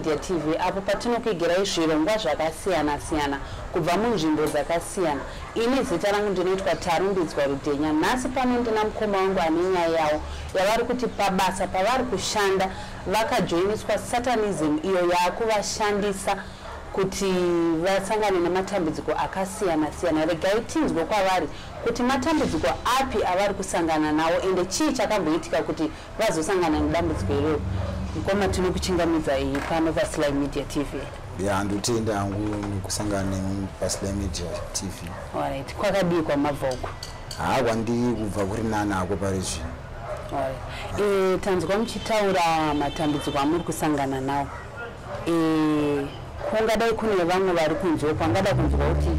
Media TV apo patinokuigirai zvirongwa zvakasiyana-siyana kubva munzvimbo dzakasiyana. Ini zita rangu ndinoitwa Tarumbidzwa Rudhenya. Nhasi pano ndina mukoma wangu ane nyaya yawo yavari kuti pabasa pavari kushanda vakajoiniswa Satanism iyo yaakuvashandisa kuti vasangane nematambudziko akasiyana-siyana. Regai tinzwe kwavari kuti matambudziko api avari kusangana nawo ende chii chakamboitika kuti vazosangana nedambudziko iroro. Mukoma tinokuchingamidza iyi pano paSly Media TV. Ya ndotenda hangu kusangana paSly Media TV. Alright, kwakadii kwamabva uko? Kwandiri kubva kuri nani ako pari zvino. Alright. Tanzwa muchitaura matambudziko amuri kusangana nawo. Kungadai kune vamwe vari kunzwa kwangada kunzwa kuti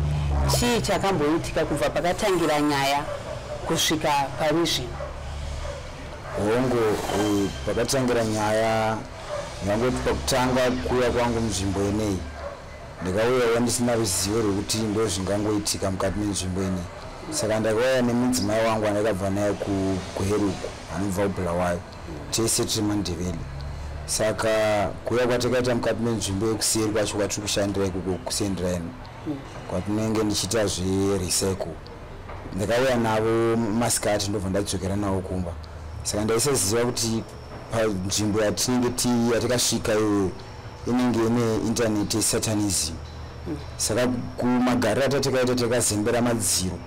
chii chakamboitika kubva pakatangira nyaya kusvika pari zvino. Hongo pakatangira nyaya nyangoti pakutanga kuuya kwangu munzvimbo ineyi ndikauya ndisina ruzivo rwekuti ndo zvingangoitika mukati menzvimbo ineyi. Saka ndakauya nemudzimai wangu andakabva naye kuHeruku anobva kuBulawayo, tese tiri maNdebele. Saka kuuya kwatakaita mukati menzvimbo yekuseri kwacho kwatiri kushandira ikoko kusendraini kwatinenge ndichiita zverecycle, ndakauya navo masikati ndobva ndadzokera navo kumba. Saka ndaisaziva kuti panzvimbo yatakasvika iyo inenge ine intaneti yeSatanism. Saka kumagariro atatakaita takazembera madziro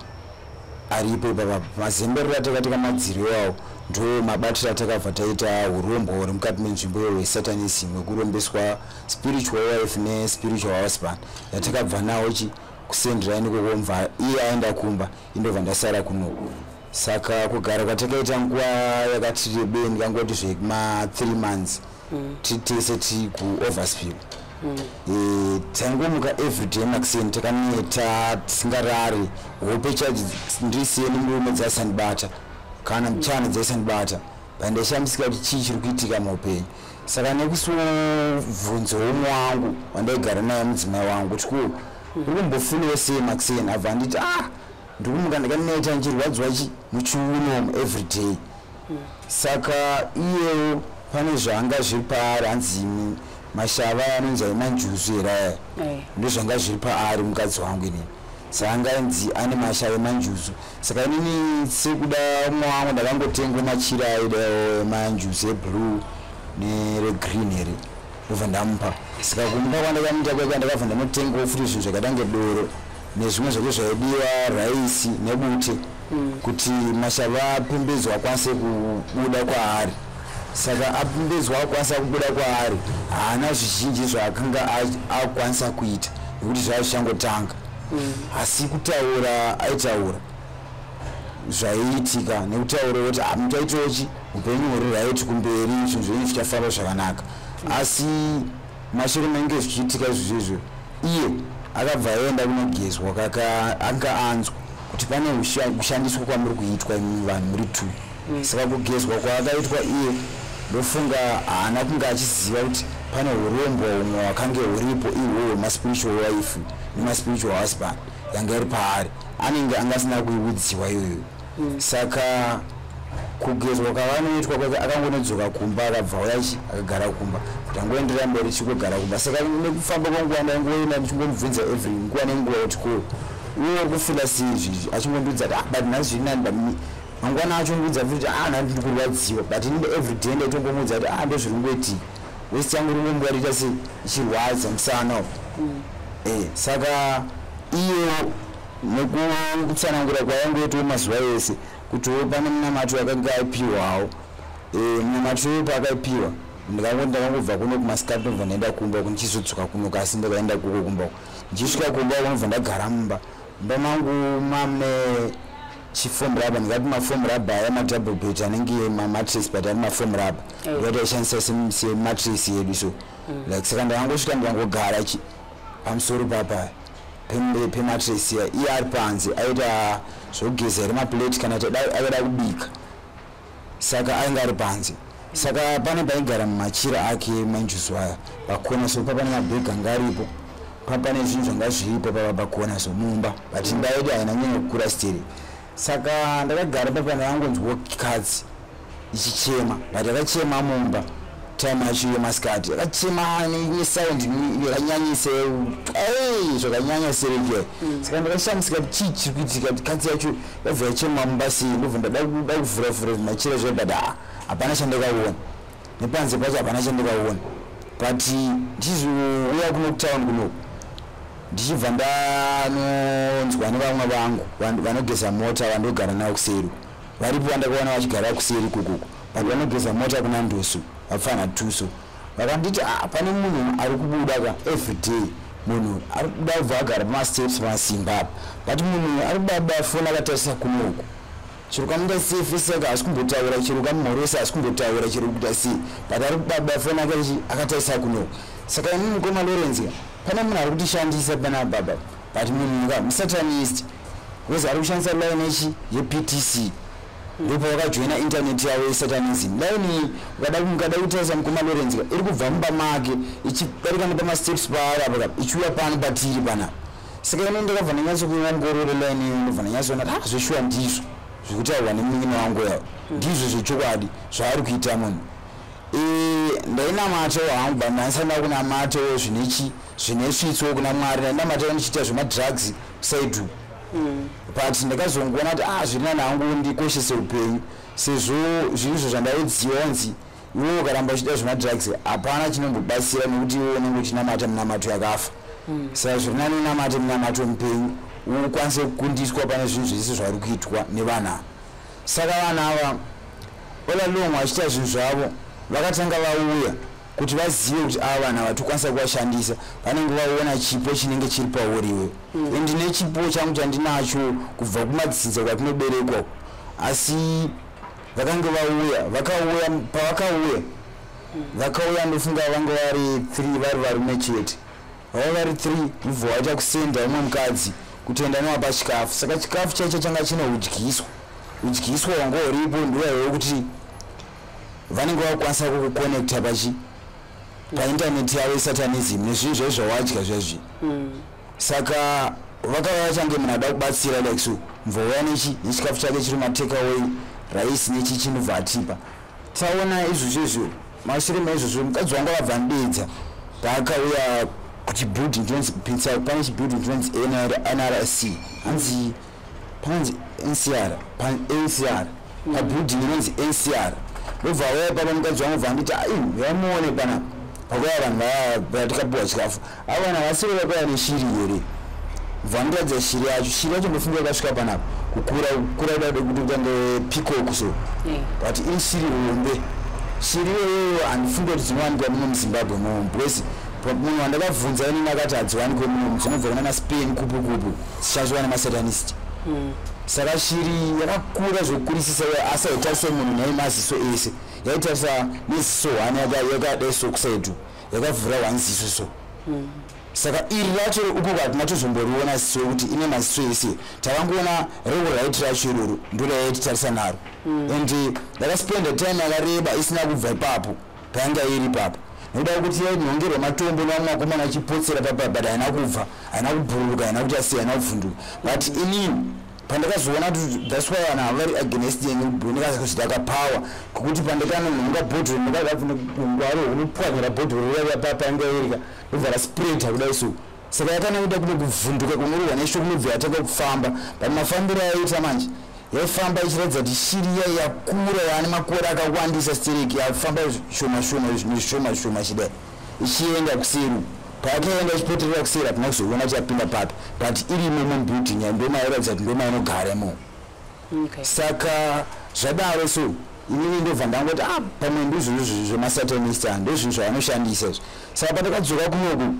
aripo ipapo. Mazemberero atakaita madziro iwawo ndo mabatiro atakabva taita urombo huri mukati menzvimbo iyo yeSatanism wekurombeswa spiritual wife nespiritual husband yatakabva nawo kusendraini kokomva iye aenda kumba indobva ndasara kunoko. Saka kugara kwatakaita nguva yakati rebei ndikangoti zvekuma 3 months titese ti kuOverspill. Tangomuka everyday makuseni takaneta tisingarari, hope chaji ndisiyeni murume dzasandibata kana mchana dzasandibata pandashamisika kuti chii chiri kuitika muupenyu. Saka nekusubvunza umwe wangu wandaigara naye mudzimai wangu kuti uri kumbofunawo sei makuseni, abva anditi ndikumuka ndakaneta nchirwadzwa muchiuno everyday. Saka iyewo pane zvanga zviri paari, hanzi mashava anonzi emanjuzu eraya ndo zvanga zviri paari mukadzi wangu inini. Saka anganzi ane mashava emanjuzu. Saka inini sekuda umwe wangu ndakangotenga machira aidawo emanjuzu eblue neregreen ere ndobva ndamupa. Saka kumupa kwandakamuita kweka ndakabva ndanotengawo futi zvinhu zvakatange doro nezvimwe zvake zvaidiwa raisi nebute kuti mashava apembedzwa akwanise kubuda kwaari. Saka apembedzwa akwanisa kubuda kwaari haana zvizhinji zvaakanga akwanisa kuita nekuti zvazvichangotanga. Asi kutaura aitaura zvaiitika nekutaura kuti mutaitochi upenyu huri raiti kumberi zvinhu zvenyu zvichafamba zvakanaka. Asi mashure mainge zvichiitika izvozvo iye akabva aenda kunogezwa anga anzwa kuti pane kushandiswa kwamuri kuitwa vanhu muri 2. Saka kugezwa kwaakaitwa iye ndofunga haana kunge achiziva kuti pane urombo humwe hwakange huripo ihwohwo maspiritual wife nemaspiritual husband yanga iri paari, anenge angasina kuiudziwa iyoyo. Saka kugezwa kwavanoitwa kwake akangonodzoka kumba akabva uya akagara kumba kuti angoenderera mberi chikugara kumba. Saka nekufamba kwanguva ndaingoenda ndichingomubvunza every nguva nenguva kuti ko iwe kufila sei izvizvi, achingondudza but nhasi zviri nani mangwana achongudza futi nhandi ndiri kurwadziwa but inde everyday ndaitongomudza kuti ndo zviri kungoitika wesi yangu ringombuya riita sei ichirwadza musana. Saka iyo nekutsanangura kwayangoitawo mazuva ese kutiwo pane munamato akanga aipiwawo. Munamato iwo paakaipiwa ndakangobva kuno kumasikati ndobva ndaenda kumba kunichizodzoka kuno kasi ndakaenda kuko kumba ndichisvika kumba kunobva ndagara mumba mangu mamune chifomu raba ndingati mafomu raba aya madouble bed anenge mamatress but ari mafomu raba ndikati aishandisa sematress yedu so like. Saka ndakangosvika ndikangogara pamusoro papa pematress iya iye ari panze aita zvokugeza iri maplate kana akada kubika. Saka ainge ari panze. Saka pane paigara mumachira ake manjuzu aya pakona so papane mabhegi anga aripo papane zvinhu zvanga zviripo pakona so mumba but ndaidi haina nyanya kukura steri. Saka ndakagara papa ndakangonzwa kadzi ichichema but akachema mumba time yacho yemasikati yakachema nesound yakanyanyisa zvakanyanya sereke saka ndakashamisika kuti chii chiri kuitika kuti kadzi yacho yabva yachema mubasi ndobva ndada kuvhura zvimachira zvayo but hapana chandakaona nepanze pacho hapana chandakaona but ndichizouya kuno kutown kuno ndichibva ndanonzwa nevamwe vangu vanogeza mota vandogara navo kuseri varipo vandakaona vachigara kuseri kukuku but vanogeza mota kuna Ndoso vafana Tuso vakanditi pane munhu ari kubuda ka everyday munhu ari kubuda kubva agara pamasteps pamasimba apa but munhu ari kubuda foni akatarisa kunoku chiro kamuda safe saka asi kumbotaura chiro kamumhoresa asi kumbotaura chiro kuita sei but ari kubuda foni akatarisa kunoku saka ini mukoma Lawrence pane munhu ari kutishandisa pana baba but munhu ka musatanist wezi ari kushandisa line yePTC ndipo wakajoina internet yawo yesatanism line ukada kutarisa mukoma Lawrence iri kubva mumba make ichidarika nepamasteps paarapa ichiuya pano patiri pana saka ine ndakabva ndanyatso kuongorora line iyo ndobva ndanyatsoona zveshuwa ndizvo zvekutaurwa nemunyina wangu yawo ndizvo zvechokwadi zvaari kuita munhu ndainamata hangu but ndaisanda kunamata zvine svitso kuna Mwari ndainamata ndichiita zvemadrugs side but ndakazongoona kuti zviri nani hangu ndikoshese upenyu sezvo zvinizvo zvandaudziwa onzi iwe ukaramba uchida zvemadrugs hapana chinombobatsira nekuti iwe unenge uchinamata minamato yakafa saka zviri nani unamate minamato mupenyu ukwanise kukundiswa pane zvinhu zvese zvari kuitwa nevanhu saka vanhu ava all along vachiita zvinhu zvavo vakatanga vauya kuti vazive kuti ava vanhu ava tokwanisa kuvashandisa vanenge vaona chipo chinenge chiri pauriwe ndine chipo changu chandinacho kubva kumadzinza kwatinoberekwa asi vakange vakauya vakauya ndofunga vanga vari 3 vari varume chete vava vari 3 ndibva vaita kusenda umwe mukadzi kutoenda newapa chikafu saka chikafu chaicho changa chine udyiswa wanga uripo ndoyayo kuti vanenge vakukwanisa kukukonekta painternet yavo yesatanism nezvinhu zvai zvawadya zvezvi saka vakava vachange munhu ada kubatsira like so mvouya nechikafu chake chiri matekaway raisi nechichinobva atipa taona izvozvo mashure maizvozvo mukadzi wangu vabva ndedza paakauya kuchibuilding inonzi kupinza pane chibuilding inonzi NRC hanzi panonzi NCR pabuilding inonzi NCR ndobva waya papa mukadzi wangu bva nditi yamuone panapa pakuya vanhu vaatikapiwa chikafu avana vasiri vakuya neshiri here bva ndiradza shiri yacho ndofunga yakasvika panapa kukura dade kuti utange peacock so but iri shiri hombe shiri iyoyo handifunga kuti dzinowanikwa muno muZimbabwe muno because munhu wandakabvunza inini akati hadziwanikwe muno dzinobva kuna Spain kupu dzichazviwa nemasatanist saka shiri yakakura zvokurisisa asi haitarisa munhu naimaziso ese yaitarisa neziso 1 yakadai so kusaidu yakavhura 1 ziso so saka iri racho uko kwatinachozomboriona ziso kuti ine maziso ese tavangoona reuraiti racho iroro ndorayatitarisa naro and ndakaspenda time yakareba isina kubva ipapo payanga iri papo nekuda kuti yainhongerwa matombo nevamwakomana achipotsera papapa haina kubva haina kubhururuka haina kuti asi haina kuvhunduka but inini pandakazoona kuti that's why vanhu ava vari against yenyu ndikazakuzvidaka power kokuti pandakanonhonga bhodhoro ndakazafungwaro unopwanyira bhodhoro yapapanga irika ndobva raspreta kudai so saka yakanekuda kuno kuvhunduka kunorwa nesho kunobva yatanga kufamba but mafambiro yaita manje yaifamba ichiratidza kuti shiri yai yakura yaane makore akawandisa stereki yafamba zvishoma chidai ichienda kuseri paakaenda ichipoterera kuseri hatina kuzoona kuti yapinda papi but irimo mubuilding yandomayoratidza kuti ndomainogaremo saka zvadaro so inini ndobva ndangoti pamwe ndizvozvo zvemasatanista ndozvinhu zvavanoshandisa izvo saka pandakadzoka kunoku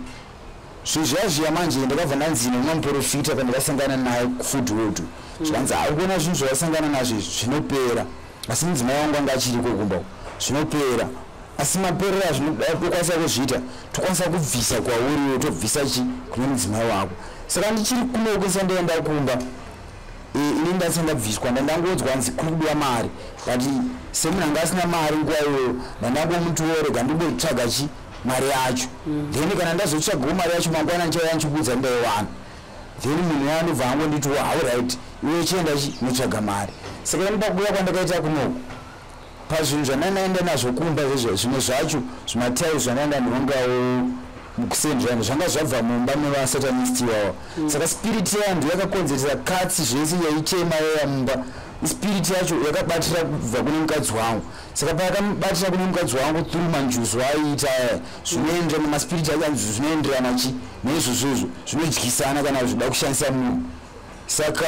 zvinhu zvazviya manje ndakabva ndanzina umwe muprofita pandakasangana naye kufoodwood zvanzi akuona zvinhu zvavasangana nazvo zvinopera asi mudzimai wangu anga achiriko kumba zvinopera asi maperera zvinokwanisa kuzviita tokwanisa kubvisa kwauriwo tobvisa kune mudzimai wako saka ndichiri kunoku sandaenda kumba ini ndati ndabviswa ndandangodzwa nzi kuri kudiwa mari but semunhu anga asina mari nguva iyoyo ndandangomutorega ndimbotsvaga mari yacho then kana ndazotsvagawo mari yacho mangwana ndichauya ndichikudza ndaiwana then munhu yandobva angonditi alright iwe chienda notsvaga mari saka ini pakubuya kwandakaita kunoku pazvinhu zvandanaenda nazvo kumba zvimwe zvacho zvimatairo zvandanga ndongawo mukusendera zvanga zvabva mumba mevasatanisti iwawa saka spiriti yangu yakakonzeresa katsi zvese yaichema yaya mumba spiriti yacho yakabatira kubva kune mukadzi wangu saka payakabatira kune mukadzi wangu through manjuzu aiita zvinoendera nemaspiriti achanzi zvinoenderana chi neizvozvozvo zvinodyisana kana zvida kushandisa munhu saka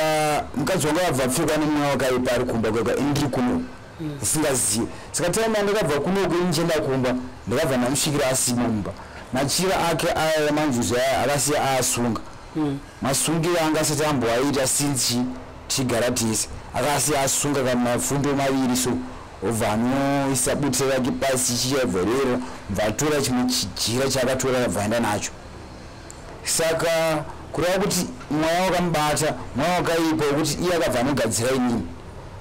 mukadzi wangu akabva apfekwa nemweya wakaipa ari kumba kwega indiri kuno isingazivi saka taima ndakabva kunoko inichenda kumba ndakabva ndamusvikira asimo mumba machira ake aya manjuzu aya akasiya aasunga masungiro anga asati amboaita since tigara tese akasiya asunga kana mafundo maviri so obva anoisa bute rake pasi chichibverera bva atora chimwe chijira chaakatora akabva aenda nacho saka kureva kuti mweya wakamubata mweya wakaipa wekuti iye akabva anogadzira inini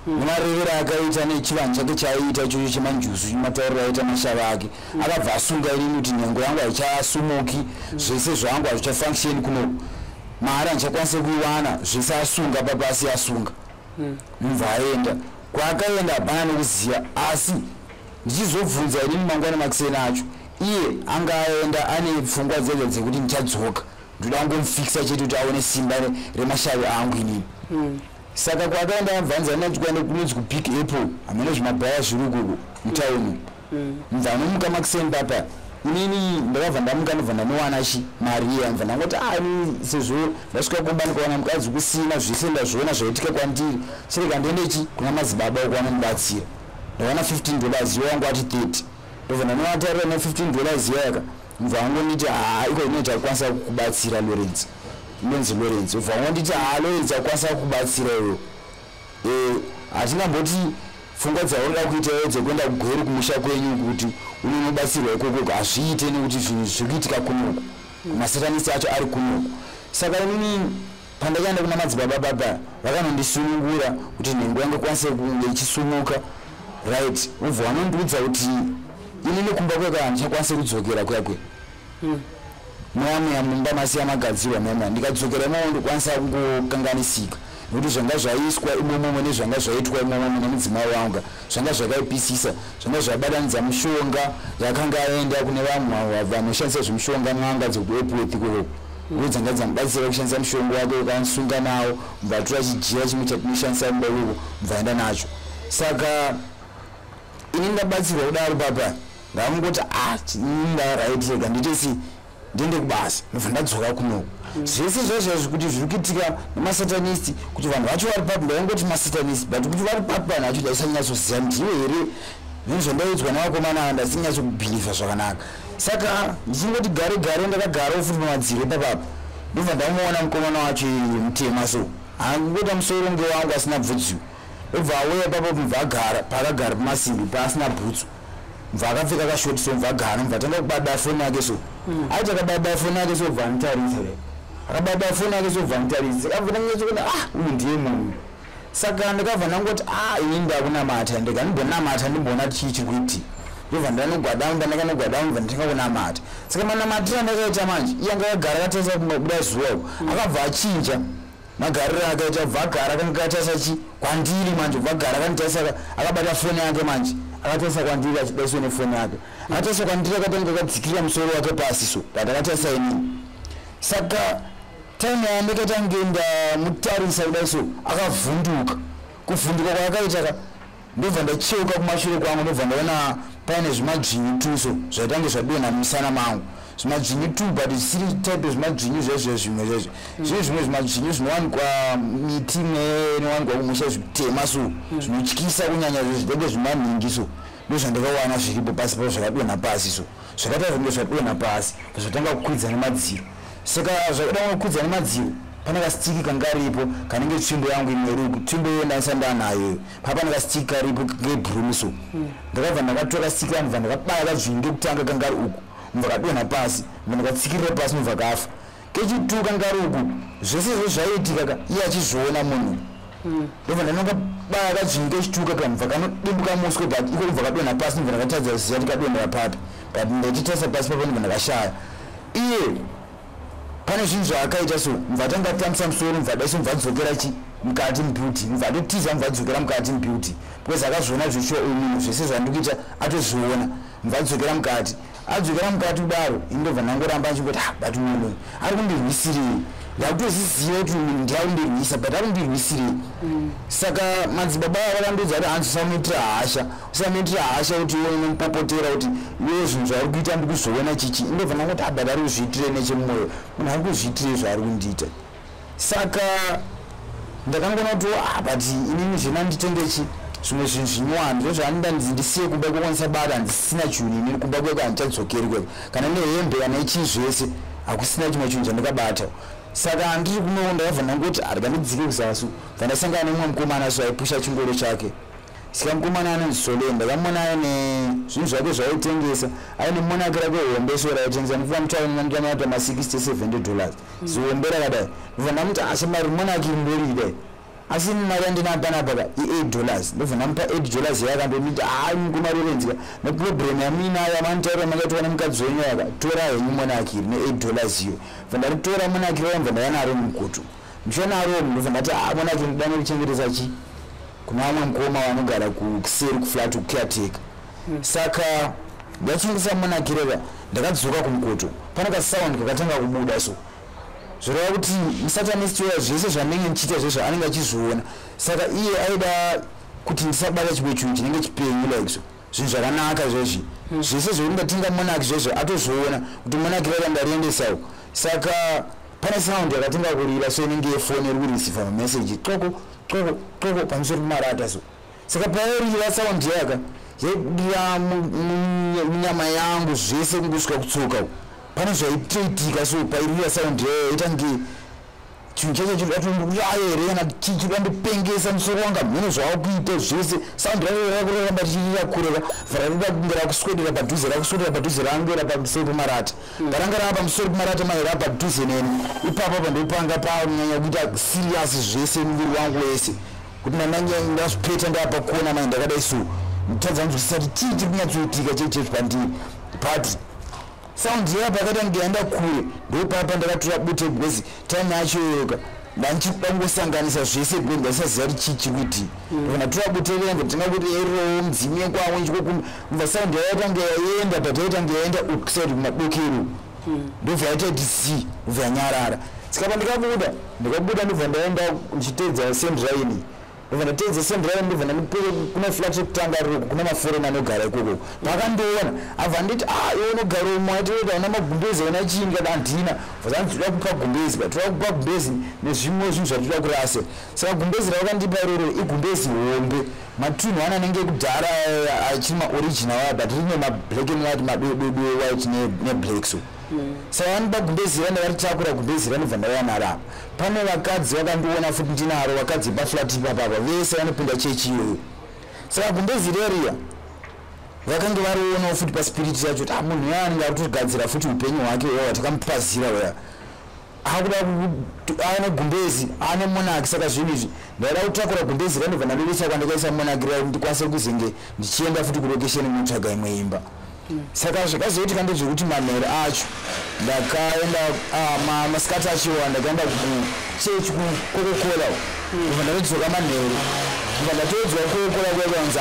nemarevero akaita nechivanhu chake chaaiita ichocho chemanjuzu chimatauriro aita mashava ake akabva asunga inini kuti nhengo yangu haichasumuki zvese zvangu hazvichafunctioni kuno mari handichakwanise kuiwana zvese asunga papasi asunga mubva aenda kwaakaenda hapana nekuziva asi ndichizobvunza inini mangwana makuseni acho iye anga aenda ane pfungwa dzedza dzekuti ndichadzoka ndoda kungomufikisa chete kuti aone simba remashavi angu inini saka kwaakaenda amvanzana tikuenda kunonzi kupik apple hamene zvimabhaya zviri ukoko mutauni mubva anomuka makuseni papa inini ndakabva ndamuka ndobva ndanowana chi mari iya mubva ndangoti sezvo ndasvika kumba ndikaona mukadzi kusina zvese ndazviona zvaitika kwandiri chireka ndiendechi kuna madzibaba okuwana ndibatsira ndawana $15 iwo wangu ati 30 ndobva ndanovatarira ne$15 iyaka mubva angonditi iko inoita kukwanisa kubatsira Lawrence inonzi Lawrence ubva angonditi Lawrence akwanisa kubatsira iwo hatingamboti pfungwa dzaunoda kuita dzekuenda kugweru kumusha kwenyu kuti unonobatsirwa ikoko hazviite nekuti zvinhu zviri kuitika kunoko masatanisi acho ari kunoko saka inini pandakaenda kuna madzibaba baba vakanondisunungura kuti nhengo yangu ikwanise kunge ichisumuka right ubva vanondiudza kuti inini kumba kweka handichakwanise kudzokera kwakwe mweya mumba masiya magadzirwa mweya ndikadzokera imomo ndikwanisa kungokanganisika nekuti zvanga zvaiswa imomo nezvanga zvaitwa imomo nemudzimai wangu zvanga zvakaipisisa zvanga zvabatanidza mushonga yakanga aenda kune vamwe vanoshandisa zvemushonga n'anga dzekuepwethi kokoko uye dzanga dzamubatsira kushandisa mushonga wake ukansunga nawo mubva atora chijira chimwe chatinoshandisa mumba ikoko mubva aenda nacho saka ini ndabatsirwa kudaro papa ndamungoti ndaraitirega nditesi ndiende kubasa ndobva ndadzoka kunoko zvese zvazvazvi kuti zviri kuitika nemasatanisti kuti vanhu vacho vari papo ndaingoti masatanisti but kuti vari papo vanhu vacho ndaisanyatsoziva kuti iwe here zvinhu zvandaiudzwa navakomana ava ndaisinyatsobhilivha zvakanaka saka ndichingoti gare gare ndakagarawo futi pamadziro ipapapo ndobva ndamuona mukomana wacho mutema so angota musoro nge wangu asina bvudzi ndobva auya ipapo mubva agara paakagara pamasimbi paasina bhutsu mubva akapfeka kashoti so mubva agara mubva tanga kubada foni yake so aiti akabada foni yake so bva anotarisa akabada foni yake so bva anotarisa akabva ndangetsekuti uyu ndiye munhu saka ndakabva ndangoti ini ndakunamata ndikanimbonamata ndimboona chii chiri kuitika ndobva ndanogwadamba ndakanogwadamba mubva ndatanga kunamata saka manamatira ndakaita manje iye anga akagara akatarisa kubuda zuva akabva achinja magariro akaita bva agara akanga akatarisa chi kwandiri manje bva agara akanditarisa akabata foni yake manje akatarisa kwandiri achidaiso nefoni yake akatarisa kwandiri akatanga akadzikira musoro wake pasi so but akatarisa inini saka time yandakatangeenda mutarisa kudai so akavhunduka kuvhunduka kwaakaita ndobva ndacheuka kumashure kwangu ndobva ndaona paine zvimadzvinyu tuso zvaitange zvadonha mumusana mangu zvimadzvinyu tu but zvisiri type zvimadzvinyu zvezvo zvimwe zvezvo zvine zvimwe zvimadzvinyu zvinowanikwa miti inowanikwa kumusha zvitema so zvinotyisa kunyanya zvezvidenge zvimanhingi so ndozvandakawana zviripo pasi pavo zvakadonha pasi so zvakaita zvinge zvadonha pasi zvatanga kukwidza nemadziro saka zvakada kukwidza nemadziro pane kasitiki kangaripo kanenge tsvimbo yangu imwe ruku tsvimbo iyo ndaisanda nayo papane kasitiki karipo ngebhurumi so ndakabva ndakatora kasitiki kamubva ndakabaya kadzvinyu ndokutanga kangari uku mubva kadonha pasi mubva ndakatsikirira pasi mubva kafa kechitu kangari uku zvese izvo zvaiitika iye achizviona munhu ndobva ndanongabaya kadzvinyu kechituka kamubva kanodimbuka muswe but iko kubva kadonha pasi mubva ndakatadza kuziva kuti kadonhera papi but ndachitasa pasi papo ndobva ndakashaya iye pane zvinhu zvaakaita so mubva tanga tamisa musoro mubva daiso mubva dzokera chi mukati mbeauty mubvatotiza mubvadzokera mukati mbeauty because akazviona zvishuwa uyu zvese zvandikuita atozviona mubvadzokera mukati adzokera mukati kudaro indobva ndangoramba achingoti but munhu ari kundirwisirei ndakutozviziva kuti ndirakundirwisa but ari kundirwisirei saka madzibaba avarandudza kuti hanzi usamuitira hasha kuti iwe unomupopotera kuti iwe zvinhu zvaari kuita ndikuzoona chichi indobva ndangoti but ari kuzviitire nechemwoyo munhu ari kuzviitire zvaari kundiita saka ndakangona kuti but inini zvina nditendechi zvimwe zvinhu zvinyowani zvezvaanida ndisiye kumba kwekwanisa bada handisina chinhu inini kumba kweko handichadzokeri kweko kana nehembe kana ichii zvese hakusina chimwe chinhu chandakabata saka handiri kunowo ndakabva ndangoti arikandidzike kuzasu vandasangana nemumwe mukomana so aipusha chingoro chake sika mukomana anonzi Solen ndakamona aine zvinhu zvake zvaaitengesa aine monakira kwehombe so raitengesa ndikuva mutauninaita $60-70 zihombe rakadai ndobva ndamuti asi mari monaki ndorida asi mari andinapanapaka $8 ndobva ndamupa $8 yakandomiti mukomari urenzika neproblem yamuinayo amanitaura makatoona mukadzi wenyu yaka tora henyu monakiri ne$8 iyo bva ndaritora monakiri wambva ndayanaro mukutu muchonaro ndobva ndati monakiri ndidane kuchengetesa chi kuna vamwe mukoma vanogara kuseri kuflat kucaretaker saka ndachengesa monakireva ndakadzoka kumukoto pane kasound kakatanga kubuda so zvoreva kuti musatanist uya zvese zvandenge ndichiita zvesvo anenge achizviona saka iye aida kuti ndisabata chimwe chinhu chinenge chipenyu like so zvinhu zvakanaka zvezvi zvese zvekundatinga monaki zvezvo atozviona kuti monakireva ndariendesawo saka pane sound yakatinga kurira so inenge yefoni iri kureceiva mameseji qoko pamusoro pemarata so saka pairira sound yaka yaidira munyama yangu zvese kungosvika kutsoka pane zvaitoitika so pairira sound yaitange chinhu chacho chiriatorayerena chichida ndipengesa musoro wanga mhene zvaakuita zvese sound rakuramba chichirakureka vararida kunge rakuswedera padhuze rangera pamusoro pemarata ndaranga rava pamusoro pemarata maira padhuze neni ipapo pandopanga panyanya kuita serious zvese muviri wangu wese kuti ndazvipeta ndapakona mai ndakadai so nditadza nzwisisa kuti chii chiri kunyatsoitika cheichechi pandiri but sound yapa yakatanga yaenda kure ndopapa ndakatora bute because time yacho yoga ndanchida kungosanganisa zvese because ndasaziva kuti chii chiri kuitika ndatora bute renga ndingakuti yairirowo mudzimi yekwamwe chikobva sound yaitanga yaenda but yaitanga yaenda kusati kumadokero ndobva yaita kuti c ndobva yanyarara sikapa ndikabuda ndobva ndaenda ndichiteedza sendraini ndobva ndateedza sendraini ndobva ndandipere kuna flat yekutanga roko kuna maforena anogara ikoko pakandoona abva nditi iwe unogara umwe aitoda una magumbezi una chiingi kada handina vazandizoda kupa gumbezi batoda kupa gumbezi nezvimwe zvinhu zvatoda kurase saka gumbezi ravakandipa iroro igumbezi hombe matunhu ana anenge kudhara achiri maoriginal aya but rine mablack and white madododo white neblack so saka vanopa gumbezi ra ndakaritakura gumbezi ra ndobva ndayanarapa pane vakadzi vakandiona futi ndinaro vakadzi paflati papapa vese vanopinda chechi iyoyo saka gumbezi reriya vakange varionawo futi paspiriti yacho kuti munhu uya anenge ari kutogadzira futi upenyu hwake uya watakamupazira uya akuda aine gumbezi ane monaki saka zvinhu izvi ndaida kutakura gumbezi ra ndobva ndandodesa kwandakaisa monaki ra ndikwanise kuzenge ndichienda futi kurokesheni mutsvaga imwe imba saka zvakazoitika ndezvekuti manhere acho ndakaenda masikati achiwa ndakaenda kuchechi kukokola ndobva ndandodzoka manhere ndobva ndatoodzwa kukokola kwaikanzi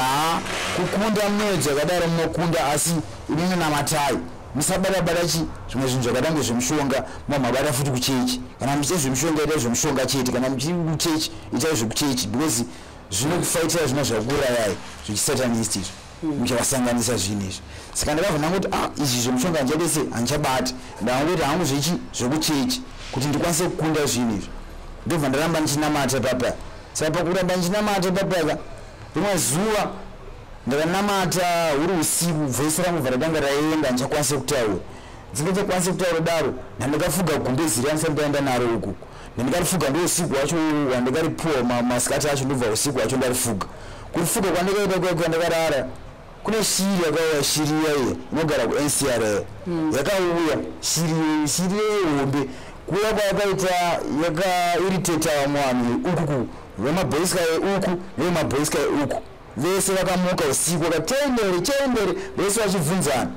kukunda mwedzi yakadaro munokunda asi inini namatai musabata zvimwe zvinhu zvakadange zvemushonga mabata futi kuchechi kana muchite zvemushonga itai zvemushonga chete kana muchiri kuchechi itai zvekuchechi because zvinokufaitira zvino zvakuurayai zvechisatanist izvo muchavasanganisa zvinhu izvi saka ndakabva ndangoti izvi zvemushonga handichabese handichabati ndangoti hangu zvechi zvekuchechi kuti ndikwanise kukunda zvinhu izvi ndobva ndaramba ndichinamata papaya saka pakuramba ndichinamata papaya rimwe zuva ndakanamata huri usiku vhesi rangu bva ratanga raenda ndichakwanise kutaura dzingachakwanise kutaura daro ndandikafuga gumbezi rianisa ndaenda naro uku ndandikarifuga ndousiku wacho wandikaripuwa masikati acho ndobva usiku wacho ndarifuga kufuga kwandikaita kweko ndakarara kune shiri yakauya shiri yaiye inogara kuNCR yakauya shiri yehombe kuya kwayakaita yakairritata vamwe vanhu ukuku vemabhoiska uku nevemabhoiska uku vese vakamuka usiku vakatembere vese vachibvunzana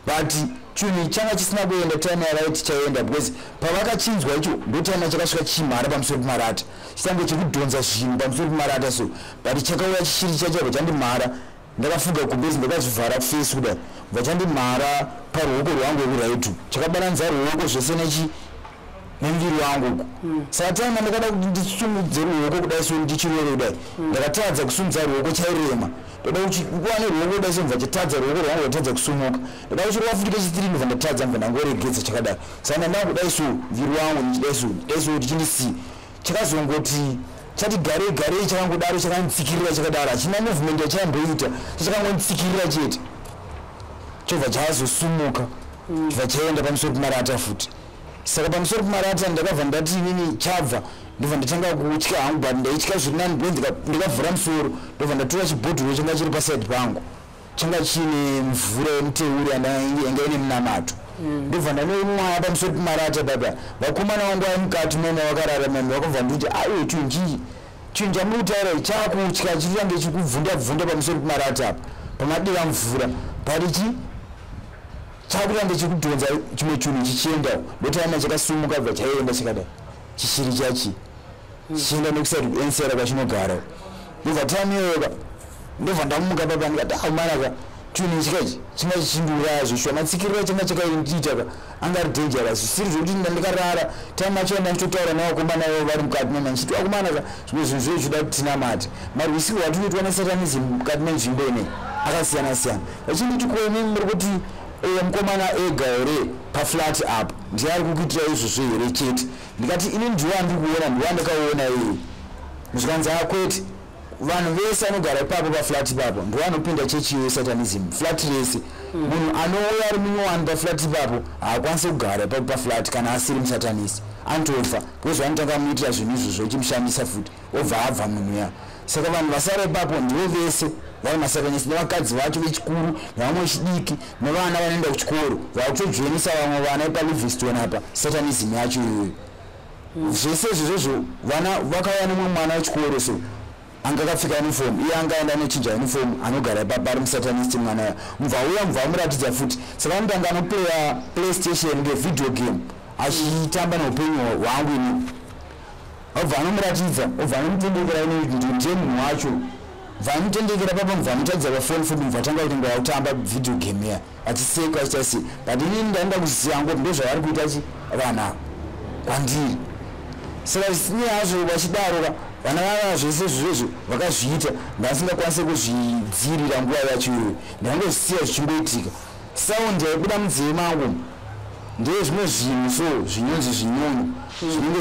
but chinhu changa chisina kuenda time yaraiti chaenda because pavakachinzwa icho ndotime chakasvika chimhara pamusoro pemarata chitange chekudhonza zvinhu pamusoro pemarata so but chakauya chichiri chachobva chandimhara ndakafuga kumbezi ndakazvivhara face kudai bva chandimhara paruoko rwangu rweraitu chakabananza ruoko zvese nemuviri wangu saka time ndakada kuti ndisumudze ruoko kudai so ndichirwere kudai ndakatadza kusumudza ruoko chairema ndoda kuwane ruoko kudai so mva chitadza ruoko rwangu rwatadza kusumuka ndoda kuchiri wafutika chitiri ndobva ndatadza mva ndangoregedza chakadai saka ndanga kudai so muviri wangu ndichidai so kuti chindisi chakazongoti chati garei chakangodaro chakanditsikirira chakadaro hachina movement yachamboita chakangonditsikirira chete chobva chazosumuka chobva chaenda pamusoro pemarata futi saka pamusoro pemarata ndakabva ndati inini chabva ndobva ndatanga kutya hangu but ndaitya zviri nani ndikavhura musoro ndobva ndatora chibhodhoro changa chiri pasaidi pangu changa chine mvura yemuteuri yanga ine munamato ndobva ndanoimwaya pamusoro pemarata baba vakomana vangu vari mukati mene vakarara mami vakabva nditi aiwe tunjii chinhu chamutaura chakutya chirirange chikubvundabvunda pamusoro pemarata apa pamadira mvura parichi chakurange chikudhonza chimwe chinhu chichiendawo ndotaima chakasumuka bva chaienda chakadai chichiri chachi chichienda nekusati kuensera kwachinogara ndobva tamiyoka ndobva ndamuka papa ndikati aumanaka chinhu chikachi chinga chichindiuraya zvishwa matsikiriro changa chakainditaka anga ari dangerous zvisiri zvokuti ndikarara time acho ndandichotaura navakomana vavo vari mukati mema ndichiti vakomanaka zvimwe zvinhu zvoe zvida kuti tinamate marwisiro atinoitwa nesatanism mukati menzvimbo ine akasiyana siyana vachinditi komi muri kuti mukomana ega here paflat up ndiye ari kukuitira izvozvo here chete ndikati ini ndiwandiri kuona ndiwandakaona iye muzvikanzi akwete vanhu vese anogara ipapo paflat ipapo ndiwanopinda chechi yesatanism flat rese munhu anouya ari munyowani paflat ipapo haakwanisi kugara ipapo paflat kana asiri musatanisi anotofa because vanotanga muitira zvinhu izvozvo chimushandisa futi obva abva munhu ya saka vanhu vasara ipapo ndivo vese vari masatanisi nevakadzi vacho vechikuru nevamwe vechidiki nevana vanoenda kuchikoro vakutodzvenisa vamwe vana ipalivingston apa satanism yacho iyoyo zvese izvozvozvo vana vakauya nemwe mwana wechikoro so anga akapfeka uniform iye angaenda anochinja uniform anogara ipapo ari musatanist mwana mubva amuratidza futi saka anotanga anoplaya playstation ngevideo game achitamba neupenyu hwangu ini obva anomuratidza obva anomutendekera ndiye munhu wacho bva amutendekera papa mubva amutadzira pafoni futi mubva atanga kuti ngautamba video game ya achiseka achitasi but inini ndaenda kuziya ngoti ndozvavari kuita vanhu kwandiri saka nyazvo vachidaro vana vava zvese zvezvo vakazviita ndasingakwanisi kuzvidzirira nguva yacho iyoyo ndangozisiya zvichingoitika saundi yaibuda munzeve mangu ndeye zvimwe zvinhu so zvinonzi zvinyonyo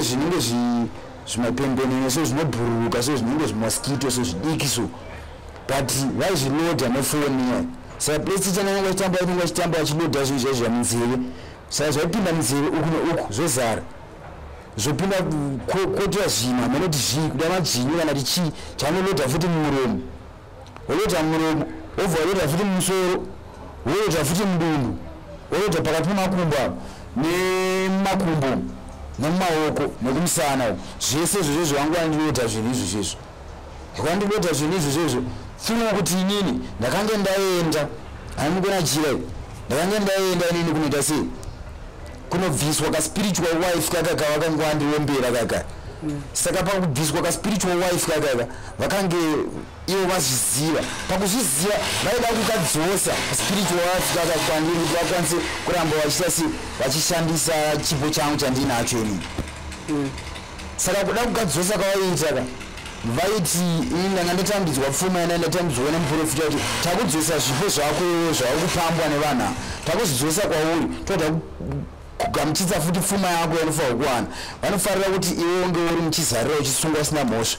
zvinenge zvimapembenene so zvinobhururuka so zvinenge zvimosquito so zvidiki so but vaizviloda nefoni yayo saka playstation yangu vachitamba vachiloda zvinhu zvaizva munzeve saka zvaipinda munzeve uku neuku zvozara zvopinda kotira zvinhu amanoti zvii kuda majinyu kana kuti chii chanoloda futi mumuromo woloda mumuromo wobva waloda futi mumusoro woloda futi mudumbu woloda pakati pemakumbo apo nemakumbo nemumaoko nekumusana zvese izvozvo vangu vandiloda zvinhu izvozvo zvakandiloda zvinhu izvozvo funa kuti inini ndakanga ndaenda haimukona jirai ndakanga ndaenda inini kunoita sei kunobviswa kaspiritual wife kakaka vakanga vandirombera kaka saka pakubviswa kaspiritual wife kakaka vakange ivo vazviziva pakuzviziva vaida kukadzosa spiritual wife kaka kwandiri kuti vakwanise kuramba vachiita sei vachishandisa chipo changu chandinacho inini saka kuda kukadzosa kwavaiitaka vaiti ini ndanga ndatambidzwa pfuma yana ndatambidzwa nemuprofita kuti takudzosa zvipo zvako zvakupambwa nevanhu takuzvidzosa kwauri toda kugamuchidza futi pfuma yako yanofanira kuwana vanofarira kuti iwe unge uri muchizarira uchisungwa usina mhosva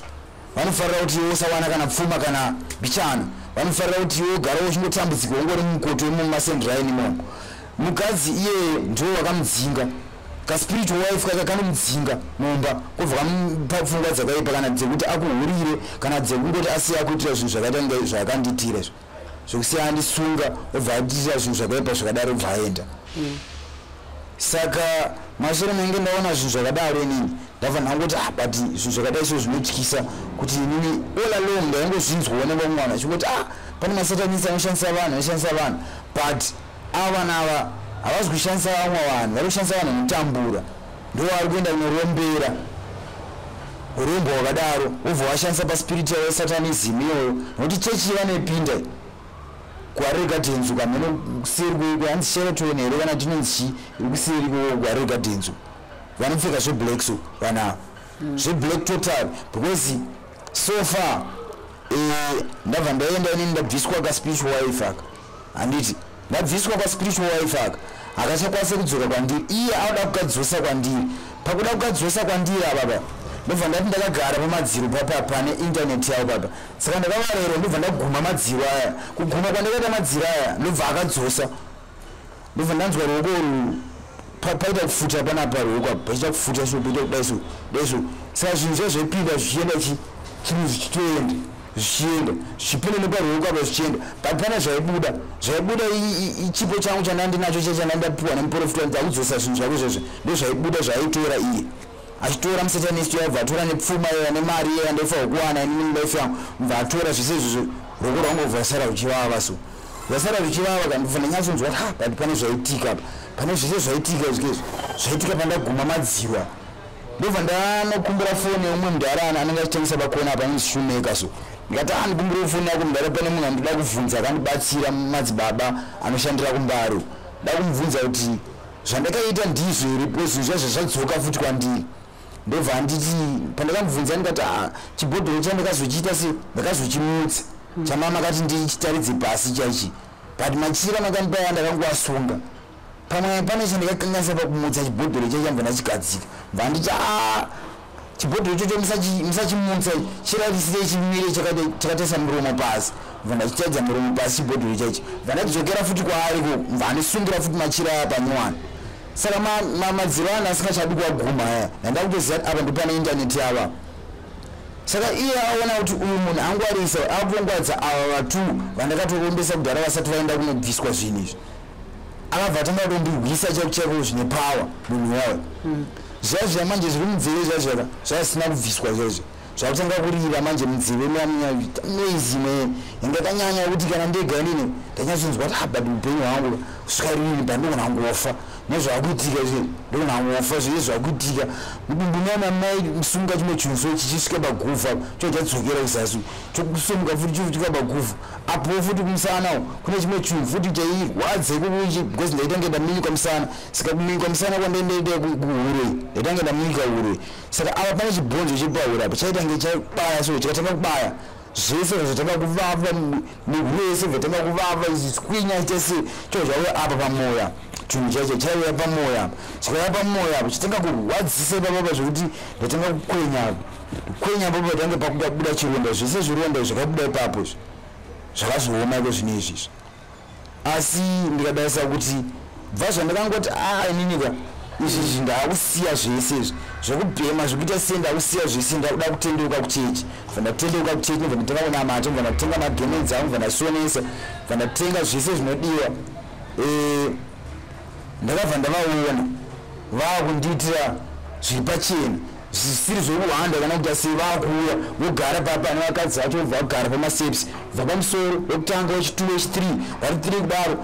vanofarira kuti iwe usawana kana pfuma kana bichana vanofarira kuti iwe ugara uchingotambudzika ungori mumukoto wemumasendiraini imomo mukadzi iye ndo wakamudzinga kaspiritual wife kaka kanomudzinga mumba kubva kamupa pfungwa dzakaipa kana dzekuti akuhurire kana dzekungoti asiya kuitira zvinhu zvakaita zvakanditira zvokusiya andisunga obva aitira zvinhu zvakaipa zvakadaro obva aenda saka mashure menge ndaona zvinhu zvakadaro inini ndabva ndangoti but zvinhu zvakadai so zvinotyisa kuti inini all along ndaingozvinzwawo nevamwana chingoti pane masatanisi anoshandisa vanhu but ava vanhu ava avazi kushandisa vamwe vanhu vari kushandisa vanhu vanotambura ndo vari kuenda kunorombera urombo hwakadaro ubva washandisa paspiritual satanism iyoyo nokuti chechi vanepinda kwarega dhenzuka meno kuseri kwehanzi Sheraton here kana tinonzi iri kuseri kwarega dhenzu vanopfeka zveblack so vanavo zveblack total because so far ndabva ndaenda inini ndabviswa kaspiritual wife aka handiti ndabviswa kaspiritual wife aka akachakwanisa kudzoka kwandiri iye auda kukadzosa kwandiri pakuda kukadzosa kwandiri ababa ndobva ndati ndakagara pamadziro papa pane internet yavo baba saka ndakavarero ndobva ndaguma madziro aya kuguma kwandakaita madziro aya ndobva akadzosa ndobva ndanzwa ruoko paita kufuta panapa ruoko apa pachiita kufuta so paita kudaiso daiso saka zvinhu zvazvaipinda zvichienda chinhu chichitoenda zvichienda zvichipinda neparuoko apa zvichienda but pana zvaibuda ichipo changu chandandinacho chandandapiwa nemuprofita ndakudzosa zvinhu zvako zvezvo ndozvaibuda zvaitora iye achitora musatanist yabva atora nepfuma iya nemari iya ndofa kuwana inini life yangu mva atora zvese izvozvo ruoko rwangu vasara ruchivava so vasara ruchivava kandibva ndanyatsonzwa kuti but pane zvaitika apa pane zvese zvaitika zvaitika pandaguma madziro ndobva ndanokumbura foni yeumwe mudarana anenge achitengesa pakona apa anonzi Shoemaker so ndikati ndikumbura foni yako mudara pane munhu andoda kubvunza akandibatsira madzibaba anoshandira kumbaro da kumubvunza kuti zvandakaita ndizvo here because zvinhu zvadzoka futi kwandiri ndobva handiti pandakamubvunza ndikati chibhodhoro chandakazochiita se ndakazochimutsa chamama akati ndichitaridze pasi chaichi but machira makandipa ndakangoasunga pamwe pane chandakakanganisa pakumutsa chibhodhoro chaichi ambva ndachigadzika mva handiti chibhodhoro chocho musachimutsa chirarisire chimire chakatesa muromo pasi mva ndachitaridza muromo pasi chibhodhoro chaichi mva ndadzokera futi kwaariko mva handisungira futi machira panyowani saka madziro ano asingachadi kuaguma aya nandakutoziva apa ndipane intaneti yava saka iye aona kuti uyu munhu angwarisa apongwadza ava vatu vandakatorombesa kudhara vasati vaenda kunobviswa zvinhu izvi akabva atanga kutondirwisa chaiko zvine pawa munhu wawe zvazvia manje zviri munzeve zvazvaka zvasina kubviswa zvazvo zvakutanga kurira manje munzeve noizime yangakanyanya kuti kana ndega inini ndanyatsonzwa kuti but upenyu hwangu kusvikarini pandogona ngofa nezvakuitika zve ndogona ngofa zviri zvakuitika mudumbunana mai musunga chimwe chinhu so chichisvika pagufa chochadzokera kuzasi chokusunga futi chosvika pagufa apo futi kumusana kune chimwe chinhu futi chairwadze kukuchi because ndaitange ndaminyika musana saka kuminyika musana kwandaendaita kuhurwe ndaitange ndaminyika hurwe saka apa pane chibhonzo chepahura apa chaitange chabaya so chikatanga kubaya zvese zvatanga kuvava mihurese zvatanga kuvava zvikwinya chese chozvauya apa pamoya chinhu chacho chaiuya pamoya chikauya pamoya apo chitanga kurwadzisa ipapapa zvokuti ndatanga kukwenya apo patange pakudabuda chironda zvese zvironda zvakabuda ipapo zvakazooma iko zvine izvizvi asi ndikadayisa kuti bva zvandakangoti ininika izvizvi ndaakusiya zvese izvi zvokubhema zvokuita sei ndakusiya zvese ndakuda kutendeuka kuchechi bva ndatendeuka kuchechi ndobva ndatenga kunamata bva ndatenga magemenzi angu bva ndasonesa bva ndatenga zvese zvinodiwa ndakabva ndavaona vaakundiitira zviri pachena zvisiri zvokuhanda kana kuti sei vaakuuya vogara papa nevakadzi vacho vobva vagara pamasteps bva pamusoro wekutanga wechituro wechi3 vari 3 kudaro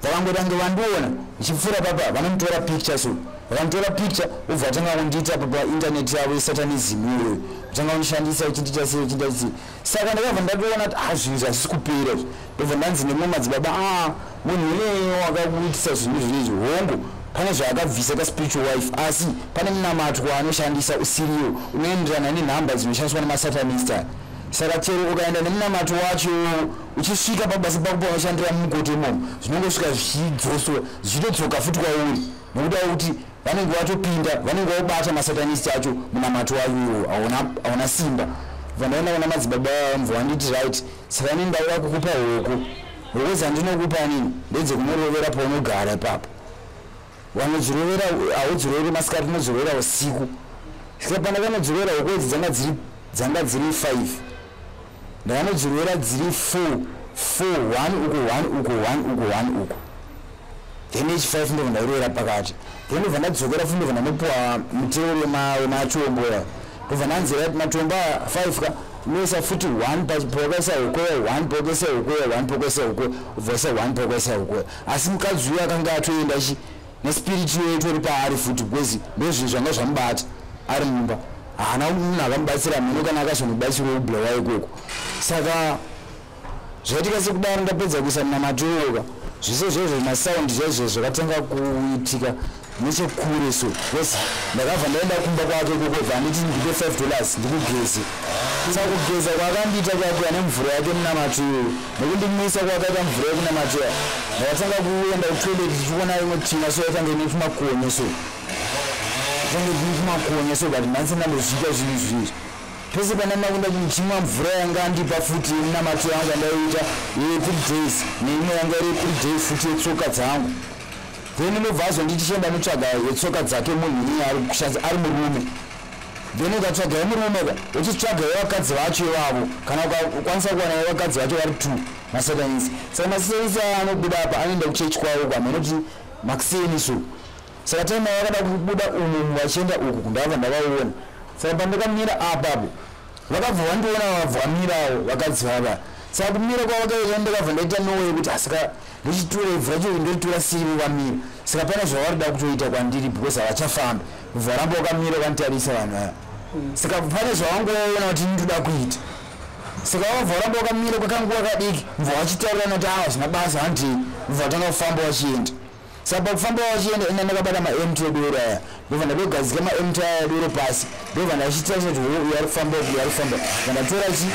vakangotange vandiona ndichipfuura papa vanomutora picture so vakanditora picture vobva vatanga kundiita papa internet yavo yesatanism iyoyo kutanga kunishandisa uchindiita sei uchindiita sei saka ndakabva ndatoona kuti zvinhu zvasisi kupera ndobva ndanzi nemwe madzibaba munhu iyeyo wakakuitisa zvinhu zvinezvi hongo pane zvaakabvisa kaspiritual wife asi pane munamatwa anoshandisa usiriyo unoenderana nenhamba dzinoshandiswa nemasatanista saka chero ukaenda nemunamato wacho uchisvika pabasa pako paunoshandira mumugoto imomo zvinongosvika zvichidzoswa zvichitodzoka futi kwauri nokuda kuti vanenge vatopinda vanenge vobata masatanist acho munamato wacho iwo hauna simba vandaenda kuna madzibaba mvua nditi right saka ini ndauda kukupa hoko dzandinokupa nini ndedzekunorovera paunogara ipapo vanodzirovera haudziroveri masikati unodzirovera usiku saka pandakanodzirovera hoko idzi dzanga dziri 5 ndavanodzirovera dziri 4 1 uko 1 uko 1 uko 1 uko then h5 ndobva ndairovera pakati then ndobva ndadzokera futi ndobva ndandopiwa muteuro wemachombo ndobva ndanzira kuti matombo 5 ka noisa futi 1 pachipokesa ukweya 1 pokesa ukweya 1 pokesa ukweya ubvasa 1 pokesa ukweya asi mukadzi uyo akanga atoenda chi nespiriti yetu uri paari futi bwezi ndozvinhu zvanga zvamubata ari mumba haana munhu akamubatsira mhino kana akazomubatsira ubulawa ikoko saka zvaitika sekudaro ndapedza kuisa munamatoroka zvese zvozvo masaundi zvaizvo zvakatanga kuitika nechekure so bcause ndakabva ndaenda kumba kwake ikoko vanditi ndipe $5 ndikugeze saka kugeza kwakandiita kwakuya nemvura yake munamatoro nekundimwisa kwakaita mvura yekunamatoro ndakatanga kuenda kutoilet tichiona imwe tina so yatange netumakonye so tange netumakonye so but nhansi ndambozviita zvinhu zvizvi pese pananda kunda kuchimwa mvura yanga andipa futi munamatoro anga ndaiita ye3 days neimwe yanga iri 3 days futi yetsoka dzangu then ndobva azonditichenda mutsvaga yetsoka dzake munhu ari kushandisa ari murume then ukatsvaga yemurume uchitsvaga yevakadzi vacho ivavo kana ukakwanisa kuwana yevakadzi vacho vari 2 masatanisi saka masatanisi aya anobuda apa anoenda kuchechi kwavo kwamenoti makiseni so saka taima vakada kubuda umu vachienda uku kundabva ndavaona saka pandakamira apapo vakabva vandiona vabva vamirawo vakadzi vava saka kumira kwavakaita ndakabva ndaita nowe kuti asaka ndichitura ivhu racho ndoritora siri vamira saka pane zvavarida kutoita kwandiri because havachafamba bva ramba wakamira vanitarisa vanhu aya saka pane zvavangoona kuti ndinoda kuita saka vabva ramba wakamira kwakanguva kadiki bva vachitaurana kuti ava zvina basa handii bva vatanga kufamba vachienda saka pakufamba vachienda ina ndakabata mamt edoro aya ndobva ndadogadzika mamt aya edoro pasi ndobva ndachitarisa kuti uyu ari kufamba uyu ari kufamba vandatora chi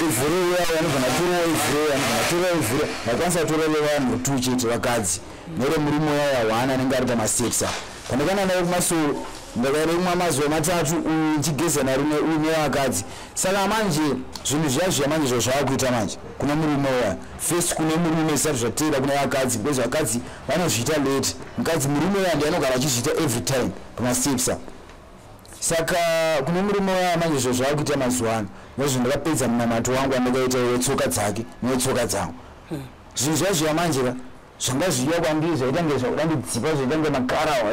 ivhuro uya vanobva ndatorawo ivhuro vanobva ndatorawo ivhuro ndakwanisa kutora levanhu 2 chete vakadzi nere murume waya 1 anenge ari pamastepsa pandakana nawo kumasoro ndakarimwa mazuva 3 nchigeza narume uyu nevakadzi saka manje zvinhu zvazviya manje zvo zvaakuita manje kuna murume waya first kune murume zvisati zvateera kuna vakadzi because vakadzi vanozviita late mukadzi murume waya ndi anogara achizviita every time pamastepsa saka kune murume waya manje zvo zvaakuita mazuva ano nozvo ndakapedza munamato wangu andakaita wetsoka dzake newetsoka dzangu zvinhu zvazviya manje zvanga zviya kwandiri zvaitange zvakudandidzipa zvaitange makarawa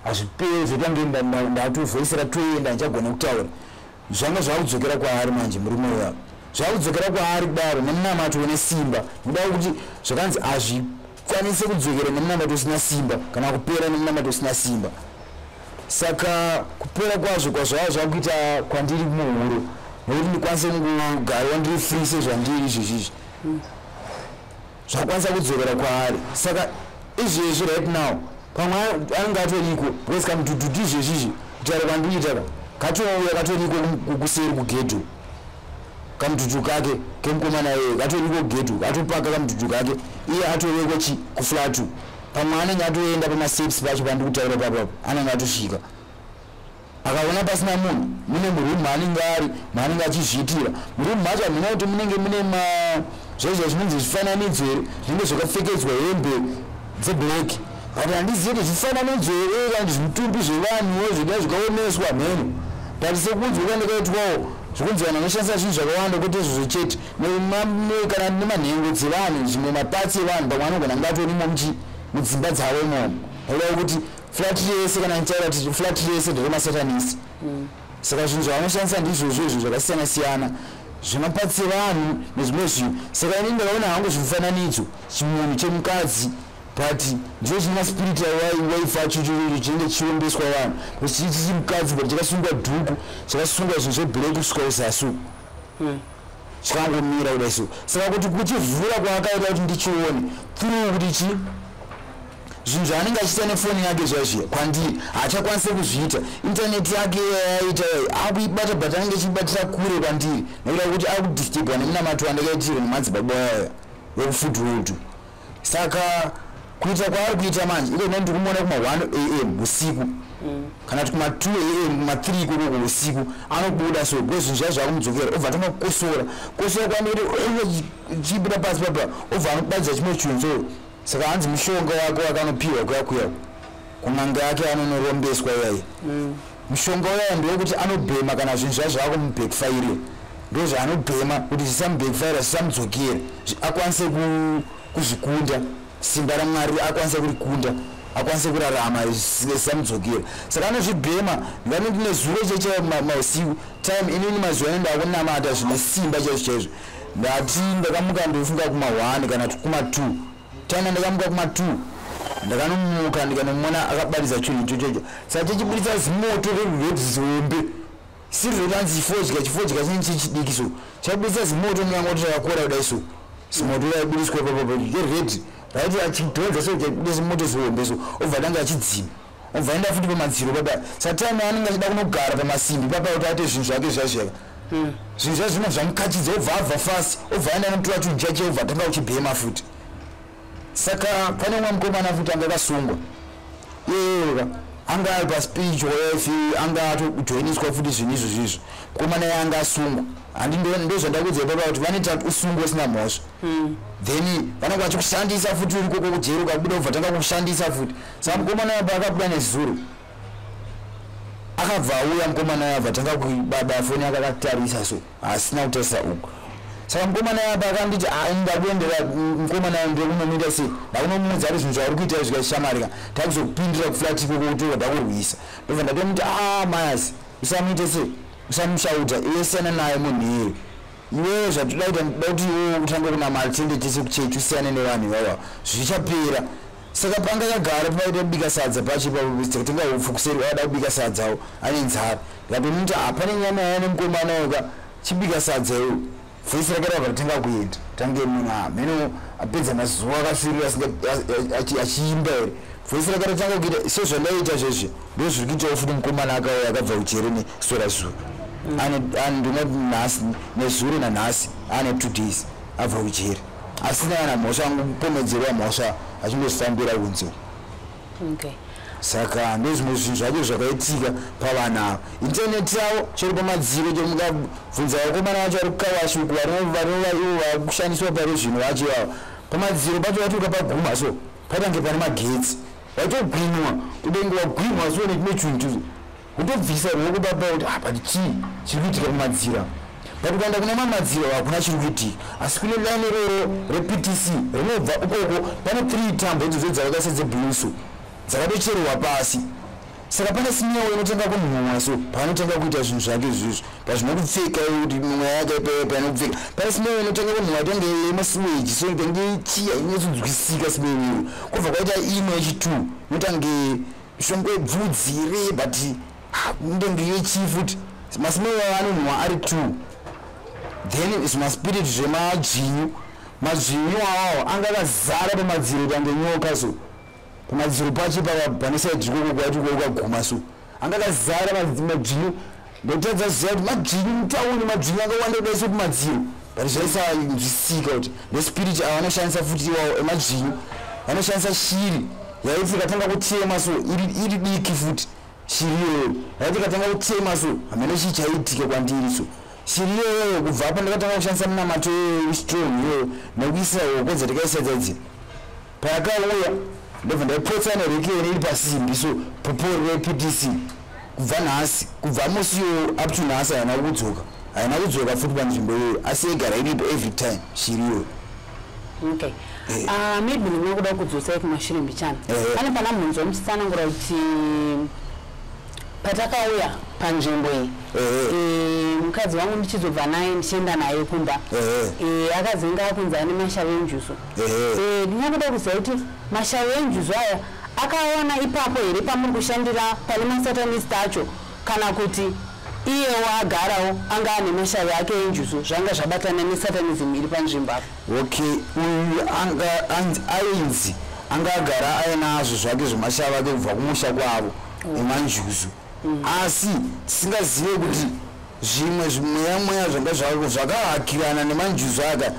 hazviperi zvotange ndatovhoisira toenda ndichagona kutaura zvanga zvakudzokera kwaari manje murume wavo zvakudzokera kwaari kudaro nemunamato une simba ndoda kuti zvakanzi hazvikwanise kudzokera nemunamato usina simba kana kupera nemunamato usina simba saka kupera kwazvo kwazvava zvakuita kwandiri muhuro nekuti ndikwanise kugariwa ndiri free sezvandiri izvizvizvi zvakwanisa kudzokera kwaari saka izvezvi right now pamwe anenge atoriko because kamutututu izvezvizvi kutaura kwandiita katouya katoriko kuseri kugeto kamututu kake kemukomana yeye katoriko geto atopaka kamututu kake iye atoreko chi kuflatu pamwe anenge atoenda pamasteps pacho pandikutaura papapo anenge atosvika akaona pasina munhu mune murumu maanenge achizviitira murumu macho hamina kuti munenge mune zvaizvo zvinonzi zvifananidzo here zvinenge zvakapfekedzwa hembe dzeblack but handizivi kuti zvifananidzo here kana zvimutumbi zvevanhuwo zvida zvikaomeswa mheno but sekunzi ukandikaitwawo zvokunzi vanhu vanoshandisa zvinhu zvakawanda kwete izvozvo chete kana nemanhengo dzevanhu zvimwe mapatsi evanhu pamwe anogona ngatorimo mudzimba dzavo imomo aida kuti flatiri yese kana nitaura kuti flatiri yese nderemasatanisiti saka zvinhu zvavanoshandisa ndizvozvo izvo zvakasiyana siyana zvimapatsi vanhu nezvimwe zvinhu saka ini ndakaona hangu zvimufananidzo chimunhu chemukadzi but ndicho china spirit waifa chuchururu chinenge chiombeswa vanhu kuti chichi chimukadzi but chakasungwa dhuku chakasungwa zvinhu zveblack kusvika uzasu chikangomira kudai so saka kuti kuchivhura kwaakaita kuti ndichione through kuti chi zvinhu zvaanenge achiita nefoni yake zvazviya kwandiri haachakwanise kuzviita intaneti yake yaita akuibata but anenge achibatira kure kwandiri nekuda kuti akudisturba nemunamato andakaitirwa nemadzibaba aya wekufudhurodhu saka kuita kwaari kuita manje iko ndiri kumuona kuma1 am usiku kana kuti kuma2 am kuma3 ikoko usiku anobuda so because zvinhu zvazvo akumudzokera obva atonokosora kwandiri chipita pasi papa obva anobatidza chimwe chunzo saka hanzi mushonga wake wakanopiwa kuyakuya kunanga yake anonorombeswa iyayi mushonga uyaya ndewekuti anobhema kana zvinhu zvazvo akumubhekfaire ndo zvaanobhema kuti zvisamubhekfaira zvisamudzokere akwanise kuzvikunda simba ramwari akwanise kurikunda akwanise kurarama samudzokera saka anozvibhema nganoti nezuro cheche mausiku time inini mazuva endo akunamata zvine simba chaizvo chaizvo ndati ndakamuka ndofunga kuma1 kana kuma2 time ndakamuka kuma2 ndakanomuka ndikanomona akabatidza chinhu chochocho saka chichibuditsa zimoto rerwedzombe sirweranzi chifodya chinenge chichidiki so chabuditsa zimoto muyangoti rakora kudai so zimoto raibudiswa papapo geredi raiti achidhodza so chabuda zimoto zihombe so obva tanga achidzima obva enda futi pamadziro papa satime anenge achida kunogara pamasimbi papa kuti ate zvinhu zvake zvazveka zvinhu zvazvino zvamukachidza obva abva fasi obva enda nomutora tujache obva tanga uchibhema futi saka pane umwe mukomana futi anga akasungwa yeka anga ari paspeech ofi anga atojoiniswa futi zvinhu izvo zvizvo mukomana yanga asungwa handi ndozvandakudzai papa kuti vanoita kuti usungwe usina mhosva then vanenge vachikushandisa futi uri koko kujeri ukabuda ubva tanga kushandisa futi saka mukomana yapa akabuda nezuro akabva auya mukomana yabva tanga kubaba foni akakatarisa so asina kutarisa uko saka mukomana yapa akanditi ndakuendera mukomana ndekunomuita sei ndakunomudza ari zvinhu zvauri kuita zvikashamarika takuzokupindira kuflat ikoko kutoka ndakurwisa ndobva ndatomuti mayasi usamuite sei usamushauta iwe siyana naye munhu iwewe zvatodaita ndoda kuti iwe utange kunamata tiende tese kuchechi usiyane nevanhu ivava zvichapera saka panga kagara paite kubika sadza pachipatenga ufukuseri waada kubika sadzawo ane nzara ndikatomuti pane nyama yane mukomana oka chibika sadza iwo vhesi rakarava ratenga kuenda tange munhu meno apedza mazuva akasvirira achiimba here vhesi rakaratanga kuita sezvandaita zvezve ndo zviri kuitawo futi mukomana akauya akabva ujere nesora zuro ndinoti nhasi nezuro nanhasi ane 2 days abva ujere asina kana mhosva angupomedzerwa mhosva achindosambira kunze saka ndozvimwe zvinhu zvacho zvakaitika pavana ava intaneti yavo chiri pamadziro chomukabvunza vakomana vacho vari kukawashuku ivo vakushandiswa pari zvinhu vacho ivavo pamadziro pacho vatoka paguma so patange pane magetsi watogwinywa kudenga wagwinywa so nechimwe chinhu kutobvisa ruoko papa kuti but chii chiri kuitika pamadziro but ukaenda kune mamwe madziro hakuna chiri kuitika asi kune line iroro reptc rinobva ukoko pane 3 tambo idzodzo dzavakaisa dzebhuluso dzakatocherwa pasi saka pane simewo inotanga kunhuhwa so paanotanga kuita zvinhu zvake izvizvo pazvinokupfeka kuti mumwe yake painokupfeka pane simewo inotanga kunhuhwa tonge yemasiweji so itange chiya inotsodzwisika simewo kubva kwaita imwe yechi2 inotange shongo yebvudzi ire but ndenge yechi futi masimewo anonhuhwa ari 2 then zvimaspiriti zvemadzvinyu madzvinyu awawo anga akazara pamadziro tange nyoka so pamadziro pacho panesaidi ikoko kwati kwakaguma so anga akazara madzvinyu ndotadza ziva kuti madzvinyu mutauni madzvinyu akawanda kudai so kumadziro but zvaisanzwisika kuti nespiriti ava vanoshandisa futi iwawo emadzvinyu vanoshandisa shiri yaiti ikatanga kutema so iri diki futi shiri iyoyo yaiti ikatanga kutema so hamene chii chaitika kwandiri so shiri iyoyo kubva apa ndakatanga kushandisa munamato strong iyoyo nekuisa hoko dzatikaisa dzadzi payakauya ndobva ndaipotsa nerekeni iri pasimbi so popori reptc kubva nhasi kubva musi iyoyo up to nhasi haina kudzoka futi panzvimbo iyoyo asi igara iripo every time shiri iyoyo maybe ndinokuda kudzosai kumashure mbichana pane pana mhunzo muchitsanangura kuti patakauya panzvimbo iyi mukadzi wangu ndichizobva naye ndichienda naye kumba akazenga akunzi ane mashavi enjuso ndinokuda kuziva kuti mashavi enjuso aya akaona ipapo here pamuri kushandira pane masatanist acho kana kuti iyewo agarawo anga ane mashavi ake enjuso zvanga zvabatana nesatanism iri panzvimbo apo uyu ainzi anga agara aenazvo zvake zvemashavi ake kubva kumusha kwavo emanjuso asi tisingazive kuti zvimwe zvimweya zvanga zvakahakirana nemanjuso aka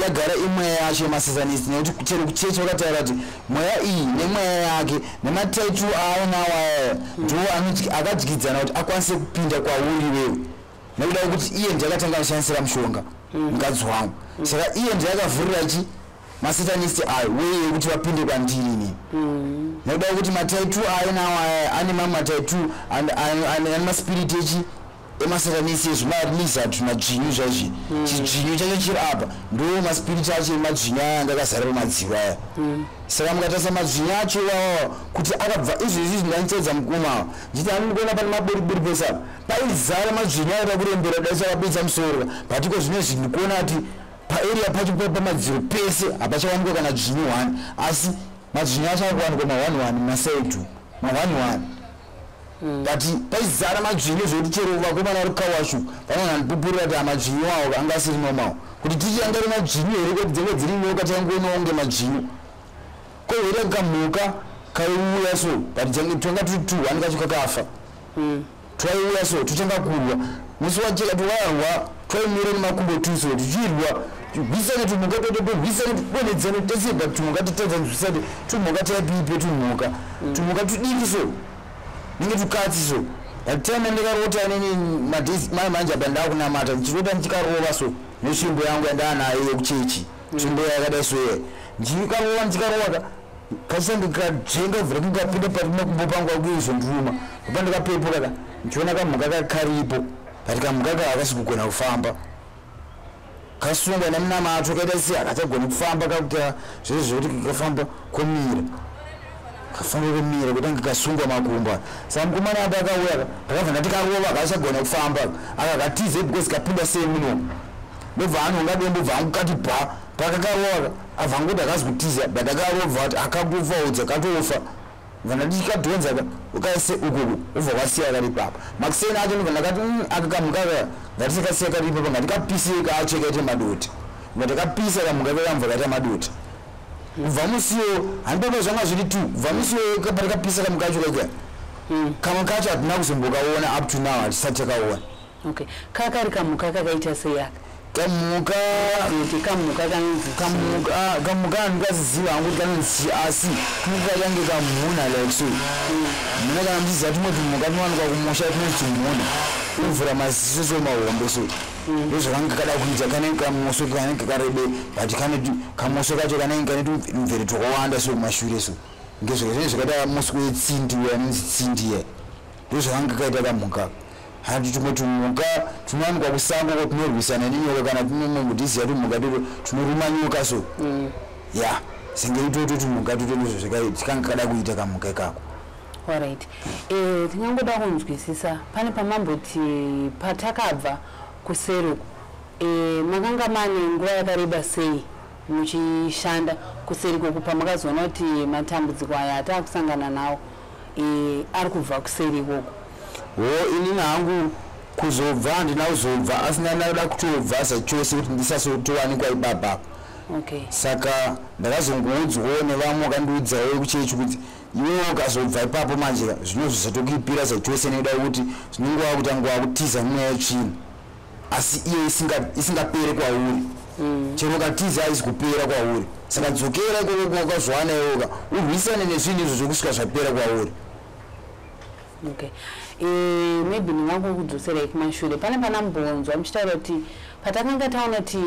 yagara imweya yacho yemasatanist nekuti chero kuchechi vakataura kuti mweya iyi nemweya yake nemataitu aaonawaya ndo akadyidzana kuti akwanise kupinda kwauri wewe nekuda kuti iye ndiakatanga anoshandisira mushonga mukadzi wangu saka iye ndiakavhurira chi masatanist ayo weye kuti vapinde kwandiri ini nekuda kuti mataitu aenawaya ane mamwe mataitu ane maspiriti echi emasatanisi ezvimalizard majinyu zvazvi chijinyu chacho chiri apa ndo maspiriti acho emajinyu aya anga akazara pamadziro aya saka mukatarisa majinyu acho iwawawa kuti akabva izvezvi zvindanitedza mukoma nditi anondikuona pane maburiburi pesa paizara majinyu aya takurembera dai sakapedza musoro patiko zvinezvi ndikuona kuti paarea pacho pamadziro pese hapachawanikwa kana jinyu 1 asi majinyu acho akuwanikwa ma11 masaitu ma11 but paizara majinyu zvokuti chero vakomana vari kawashu vanonhandipupurira kuti amajinyu awo angasiri nomawo kuti tichianga ri majinyu here kuti dzinge dziri nyoka tangonoonge majinyu kohera kamhuka kaiuya so but tonga tiri 2 kacho kakafa twaiuya so tuchanga kurwa musi wacheka tuwarwa twaimira nemakumbo 2 so tichirwa rwisane tumhuka rwisane tudonedzane teseba tumhuka titadzanzwisane tumhuka taipipe tumhuka tudiki so ninge tukatsi so atema ndikarota nini manje apa ndakunamata ndichirota ndikarova so nesvimbo yangu yandanayo yekuchechi tsvimbo yakadai soye ndikarova kachisanga kajenga vhura kingapinda pamakumbo pangu akuizonduruma apa ndikapepuka ndichiona kamhuka kakaripo but kamhuka kakasi kugona kufamba kasungwa nemunamato kaita sei akachagona kufamba kakuta zvezvo kuti kakafamba komira kafamba komira kutanga kasungwa makumbo saka mukomana apa akauya akabva ndati karova akachagona kufamba akakatize because kapinda sei munomu ndobva anonga dembo bva angukati bha pakakarova abva angoti akazi kutiza but akarova kuti akakufaudza katofa vanadichikadhonza ukaise ukuku ubva kwasiya kari papa makuseni acho ndobva ndakati akakamukaka ngatisikasiya kari papa ngatikapise acho kaite madota ngatikapisa kamhuka kakamva kaita madota kubva musiwo handipapa zvanga zviri 2 kubva musiwo patikapisa kamuka acho kaika kamwe kacho hatina kuzombokaona up to now hatisati takaona okay kakari kamuka kakaita seyaka kamuka handikaziziva hangu kuti kanonzi asi kamuka kange kamhuna like so muna kana muchiziva tumwe tumhuka tunowanikwa kumusha tunonzi tumhuna unovhura maziso somahombe so ndozvakange kada kuita kanenge kamoso kanenge karebe but kamoso kacho kanenge kane tumvere twakawanda so kumashure so ngezvakazvinenge zvakaita moso wetsindi anonzi tsindi ye ndozvakange kaita kamhuka handi tumwe tumhuka tunowanikwa kusango ko tunorwisana nenyoka kana tunomwe mutiziya tumhuka toto tunoruma nyoka so ya senge itoto tumhuka toto ndozvakanga kada kuita kamhuka ikako. Alright. Tingangoda kunzwisisa pane pamamboti patakabva kuseri makanga mane nguva yakareba sei muchishanda kuseri kokupa makazoona kuti matambudziko aya ataakusangana nawo ari kubva kuseri ikoko? Inini hangu kuzobva handina kuzobva asi ndanoda kutobva zvachose kuti ndisazotowanikwa ibaba. Okay. Saka ndakazongoudzwawo nevamwe vakandiudzawo kuchechi kuti iwewe ukazobva ipapo manje zvino zvisatokuipira zvachose nekuda kuti zvinongova kutangwa kutiza mweya yetsvina asi iyo isingapere kwauri. Chero ukatiza haisi kupera kwauri. Saka dzokera ikoko ukazwana iwoka urwisane nezvinhu izvo zvokusvika zvapera kwauri. Okay. Maybe ndingangokudzosera kumashure pane panambonzwa muchitaura kuti patakanga taona kuti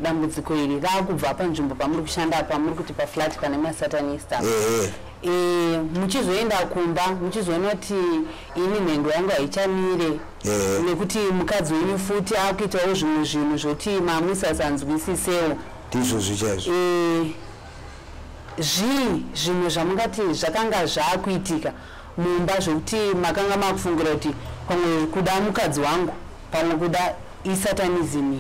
dambudziko iri raakubva panzvimbo pamuri kushanda pamuri kuti paflat pane masatanista muchizoenda kumba muchizoona kuti ini nhendo yangu haichamire nekuti mukadzi wenyu futi akuitawo zvimwe zvinhu zvoti mamusasanzwisisewo ndizvo zvichaizvo zvii zvimwe zvamungati zvakanga zvaakuitika mumba zvokuti makanga makufungira kuti pamwe kuda mukadzi wangu pamwe kuda isatanism?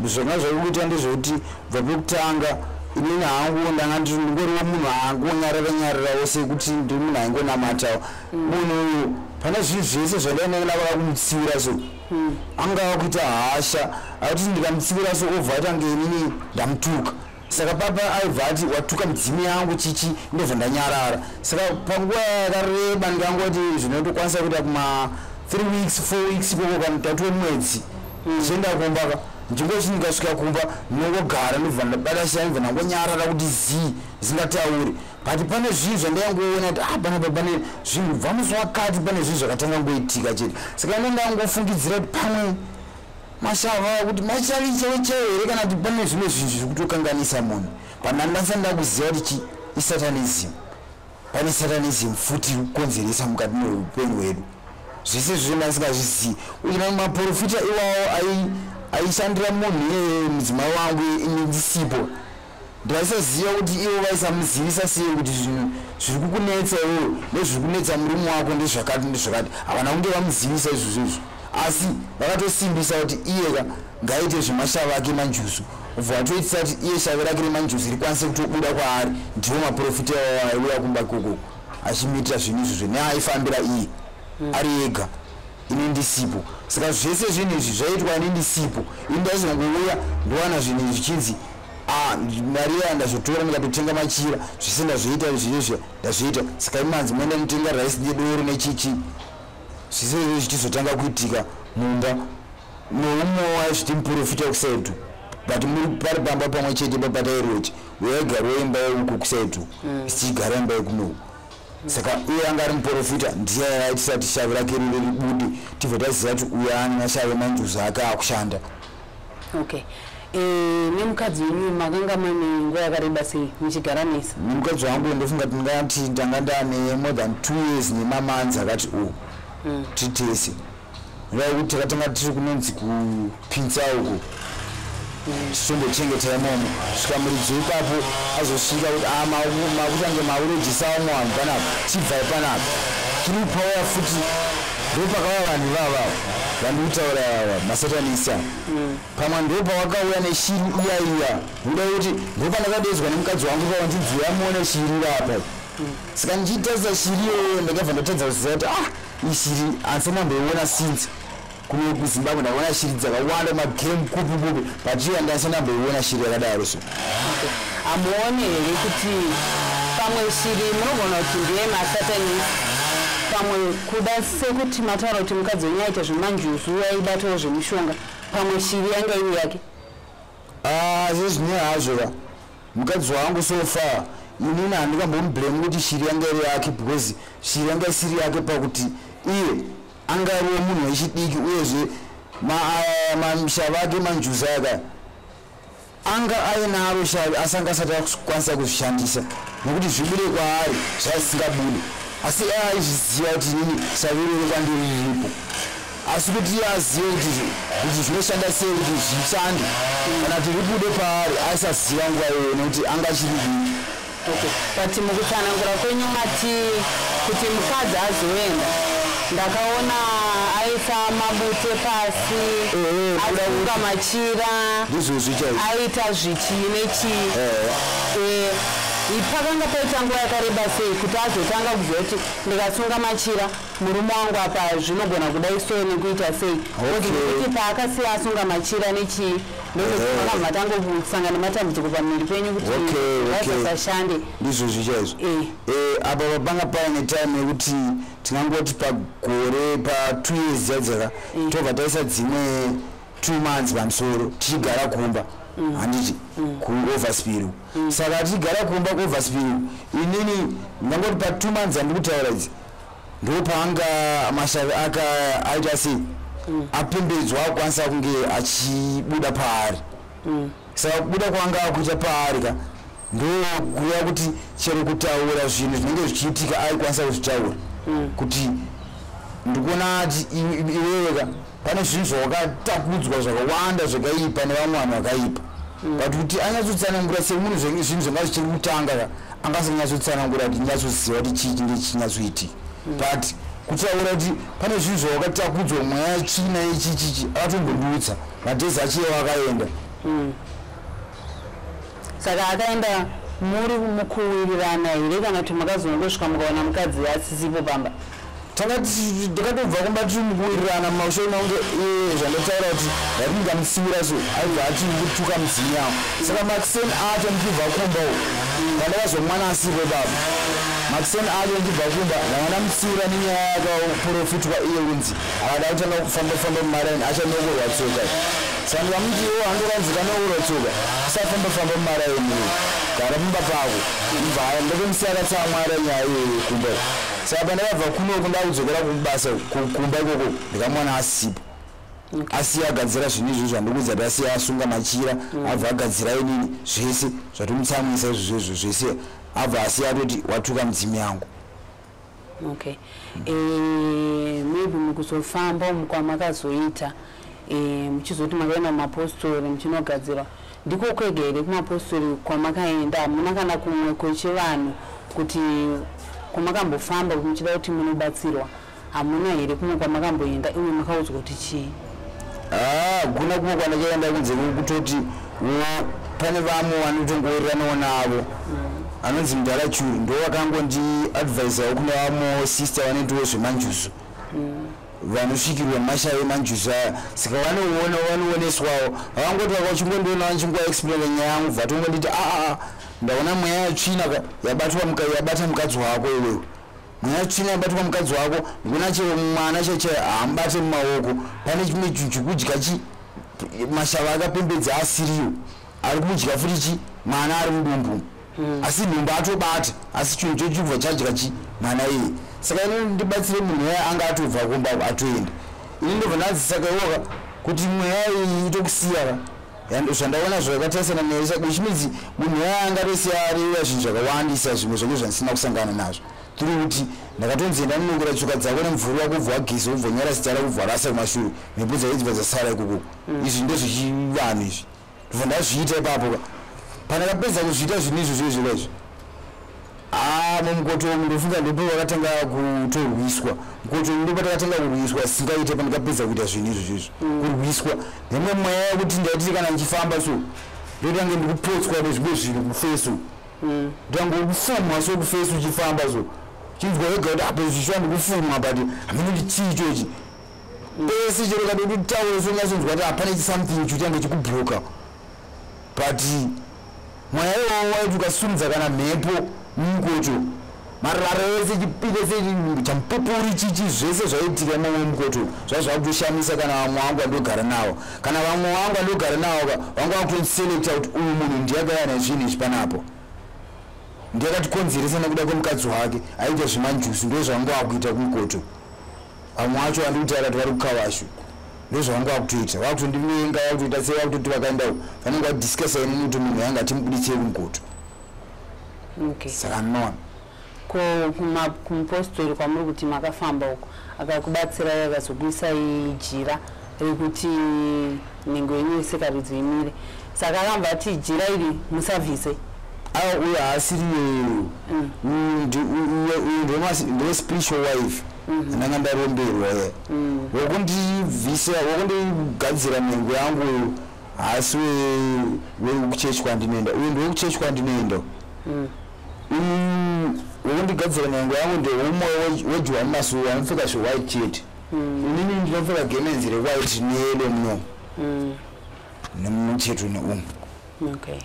Zvanga zvakuita ndezvokuti bva pekutanga inini hangu ndanga ndingoriwo munhu haangonyarara sekuti ndiri munhu aingonamatawo munhu uyu pane zvinhu zvese zvandainenge ndavaka kumutsiura so angava kuita hasha akuti ndikamutsiura so obva ati ange inini ndamutuka. Saka papa aibva ati watuka mudzimi yangu chichi ndobva ndanyarara. Saka panguva yakareba ndikangoti zvinotokwanisa kuita kuma 3 weeks 4 weeks ikoko kana 3 mwedzi ndichienda kumbaka ndingoti ndikasvika kumba ndinongogara ndobva ndabata shaya ndobva ndangonyarara kuti zii zingatauri but pane zvinhu zvandaingoona kuti panapa pane zvinhu bva musi wakati pane zvinhu zvakatanga ngoitika chete. Saka ndingangofungidzira kuti pamwe mashava kuti macharichewechewe here kana kuti pane zvimwe zvinhu zviri kutokanganisa munhu pandandasanda kuziva kuti isatanism pane satanism futi kukonzeresa mukati meupenyu hwedu zvese zvino asingazvizivi uina maprofita iwawo aishandira munhu mudzimai wangu indisipo ndaisaziva kuti ivo vaisamuzivisa sei kuti zvinhu zviri kukunetsa iwo nezviri kunetsa murume wako ndezvakati ndezvakati havana kunge vamuzivisa izvozvizvo asi vakatosimbisa kuti iyeka ngaite zvemashava ake manjusu ubva vatoitisa kuti iye shave rake remanjusu rikwanise kutobuda kwaari ndiwo maprofita aiuya kumba ikoko achimitira zvinhu izvozvo neaifambira iye ari ega ine ndisipo saka zvese zvinhu izvi zvaitwa nendisipo ini ndazongouya ndowana zvinhu izvi zvichinzi mari iya ndazvotora ndikatotenga machira zvese ndazvoita zvinezvi ndazvoita saka imanzi moenda mutenga raisi nedoro nechichi zvese izvi zvichizotanga kuitika mumba noumwe waizviti muprofita kusaitu but muri pari pamba pamwe chete papatairoti uyaigariwa imba yeuku kusaitu sichigara imba yekuno saka iye anga ari muprofita ndiye aitisa kuti shave rake riri ribude tibva taziva kuti uyo ane mashave manjuzu ake akushanda. Okay. Nemukadzi wenyu makanga mane nguva yakareba sei muchigara nese? Nemukadzi wangu ndofunga kuti ndanga ndane more than 2 years nemamanzi akati titese ndaa kuti takatanga tiri kunonzi kupinza uko tichongochengeta imomo svika muridzi ipapo azosvika kuti makutange maurejisa vamwe vanhu panapa chibvai panapa tiri kupauya futi ndopakava vanhu ivava vandikutaura masatanisa pamwe ndopavakauya neshiri iya huda kuti ndopandakadedzwa nemukadzi wangu pavandinzira muone shiri rapa saka ndichitarisa shiri iyoyo ndakabva ndatadza kuziva kuti ishiri handisandamboiona since kuno kuzimbabwe ndaona shiri dzakawanda magame kupupupu patiya ndasandamboiona shiri yakadaro so. Hamuoni here kuti pamwe shiri munogona kuti ndiye masatanisa pamwe kuda sekuti mataura kuti mukadzi wenyu aita zvemanjuzu aibatawo zvemishonga pamwe shiri yanga iri yake? Zvezvine hazvo mukadzi wangu sofa inini handikambomublame kuti shiri yanga iri yake because shiri yanga isiri yake pakuti iye anga ariwo munhu wechidiki uyezve mashava ake manjuzu aka anga ainaro shave asi anga asati akwanisa kuzvishandisa nokuti zvibude kwaari zvaisingabudi asi aizviziva kuti nini shave iroro kwandiri riripo asi kuti azive kuti zvinoshanda sei kuti zvishande kana kuti ribude paari aisaziva nguva iyoyo nekuti anga achirivii. But mukutsanangura kwenyu mati kuti mukadzi azoenda ndakaona aisa mabute pasi asunga machira aita zvichii nechii pakanga paita nguva yakareba sei kuti azotanga kuziva kuti ndikasunga machira murume wangu apa zvinogona kudai so nekuita sei kuti paakasiya asunga machira nechii ndokuti matango kusangana nematambudziko pamuviri penyu kuti vasasashande ndizvo zvichaizvo apa panga paine time yekuti tingangoti pagore pa2 years dzadzaka tobva taisa dzimwe 2 months pamusoro tichigara kumba handiti kuoverspiru saka tichigara kumba kuoverspiru inini ndangoti pa2 months handikutaura idzi ndopanga mashave aka aita sei apembedzwa akwanisa kunge achibuda paari saka kubuda kwanga akuita paari ka ndokuya kuti chero kutaura zvinhu zvinenge zvichiitika aikwanisa kuzvitaura kuti ndikuona ati iweweka pane zvinhu zvawakatakudzwa zvakawanda zvakaipa nevamwe vanhu vakaipa but kuti anyatsotsanangura semunhu zvinhu zvanga zvichiri kutanga angasanyatsotsanangura kuti nyatsoziva kuti chii chinge chinyatsoitika but kutaura kuti pane zvinhu zvawakatakudzwa mweya china ichichichi akatombodutsa madhezi achiyewa akaenda saka akaenda muri mukuwirirana here kana kuti makazongosvika mukaona mukadzi asisipo pamba? takatobva kumba tiri mukuwirirana mumashoina kunge zvandotaura kuti ndatingamusiura so aibva ati kutuka mudzini yangu saka makiseni acho ndikibva kumba pandakazomwana asirwe baba makiseni acho ndikibva kumba ndamwana musiura nenyaya yakaprofitwa iye unzi akada kutanga kufamba mumaraini achanokurwa tsoka saka ndikamuti iwo handokanzika nokurwa tsoka usafamba mumaraini gara mumba pako mvaya ndokemusiya akatsamwara nyaya iyoyo kumba saka pandakabva kunoku ndakudzokera kumubasa kumba ikoko ndikamwana asipo asiya agadzira zvinhu izvo zvandikuudza kuti asiya asunga machira abva agadzira inini zvese zvatomutsamwisa izvozvo zvese abva asiya atoti watuka mudzimi yangu Okay. Maybe mukuzofamba mukwamakazoita muchizoti makaenda mumapostori muchinogadzirwa ndiko kwegere kumapostori kwamakaenda hamuna kana kumwe kwechivanhu kuti kwamakambofamba muchida kuti munobatsirwa hamuna here kumwe kwamakamboenda imwe makaudzwa kuti chii? Kuna kumwe kwandakaenda kunze kutoti pane vamwe vanotongowiriranawo navo anonzi Mudalachuru ndo vakangondi advisor kuna vamwe sister vanoitawo zvemanjusu vanosvikirwa mashavi emanjusu aya saka vanooneswawo vakangoti vakachingondiona vachingwaexplaina nyaya yangu bvatongonditi ndaona mweya yatsvina yabata mukadzi wako iwewe mweya yatsvina yabatwa mukadzi wako ndikuona chero mwana chache haambate mumaoko pane chimwe chekudya mashava akapembedza asiriwo ari kudya futi mwana ari mudumbu asi nhumbu atobata asi chinhu chochibva chadya mwana iye saka inondibatsire munhu yaya anga atobva kumba atoenda ini ndobva ndanzi saka iwoka kuti mweya iyi itokusiyaka zvandaona zvakatarisana naye saka ichimidzi munhu yaya anga atosiya areva zvinhu zvakawandisa zvimwe zvake zvandisina kusangana nazvo tiri kuti ndakatonzienda ndinongera tsoka dzako nemvuri wako ubva wagisa ubva nyara sitara ubva rasa kumashure mhepo dzaidzi dzasara ikoko izvi ndezvechivanhu izvi ndobva ndazviita ipapo pandakapedza kuzviita zvinhu izvozvo izvozvo mumukoto ndofunga ndipo vakatanga kutorwiswa mukoto ndipo takatanga kurwiswa singaite pandakapedza kuita zvinhu izvozvo kurwiswa nemwe mweya yekuti ndaititi kana ndichifamba so ndotange ndikupotswa nezvimwe zvinhu kufeso ndotange kufumwa so kufeso uchifamba so chinzwa wega kuti apo zvishuwa ndikufumwa but haminoti chii ichochi pese chero kadotitaure so ngasonzwa kuti hapane something chitange chikubloka but mweya iwowo waiti ukasunudza kana mhepo mumukoto marara ese chipinde sechamupupuri chichi zvese zvaitika mamwe mukoto zvazvakutoshamisa kana vamwe vangu vandogara navo kana vamwe vangu vandogara navo vanga vakutondiselekta kuti uyu munhu ndiyakayana zvinhu izvi panapo ndiyakatikonzeresa nekuda kwemukadzi wake aita zvemanjusi ndo zvavanga vakuita kumukoto vamwe vacho vandikuti akati vari kukavashu ndo zvavanga vakutoita vakutondinyenga vakutoita sei vakutoti vakaenda vanenge vadhiskasa inini kuti munhu yanga timubuditsei kumukoto saka nona kumupostori kwamuri kuti makafamba uko akakubatsirai akazokuisai jira rekuti nhengo yenyu yesekaridzi imire saka akamba ati jira iri musavhise uyo haasiri ndo spiritual wife ndanga ndaromberwa wokundigadzira nhengo yangu haasi wekuchechi kwandinoenda uyu ndowekuchechi kwandinoenda wokundigadzira nhengo yangu ndeumwe wejuwa mumasuwo anopfeka zvewhite chete inini ndinopfeka gemenzi rewhite neyelo munomu nemucheto neumwe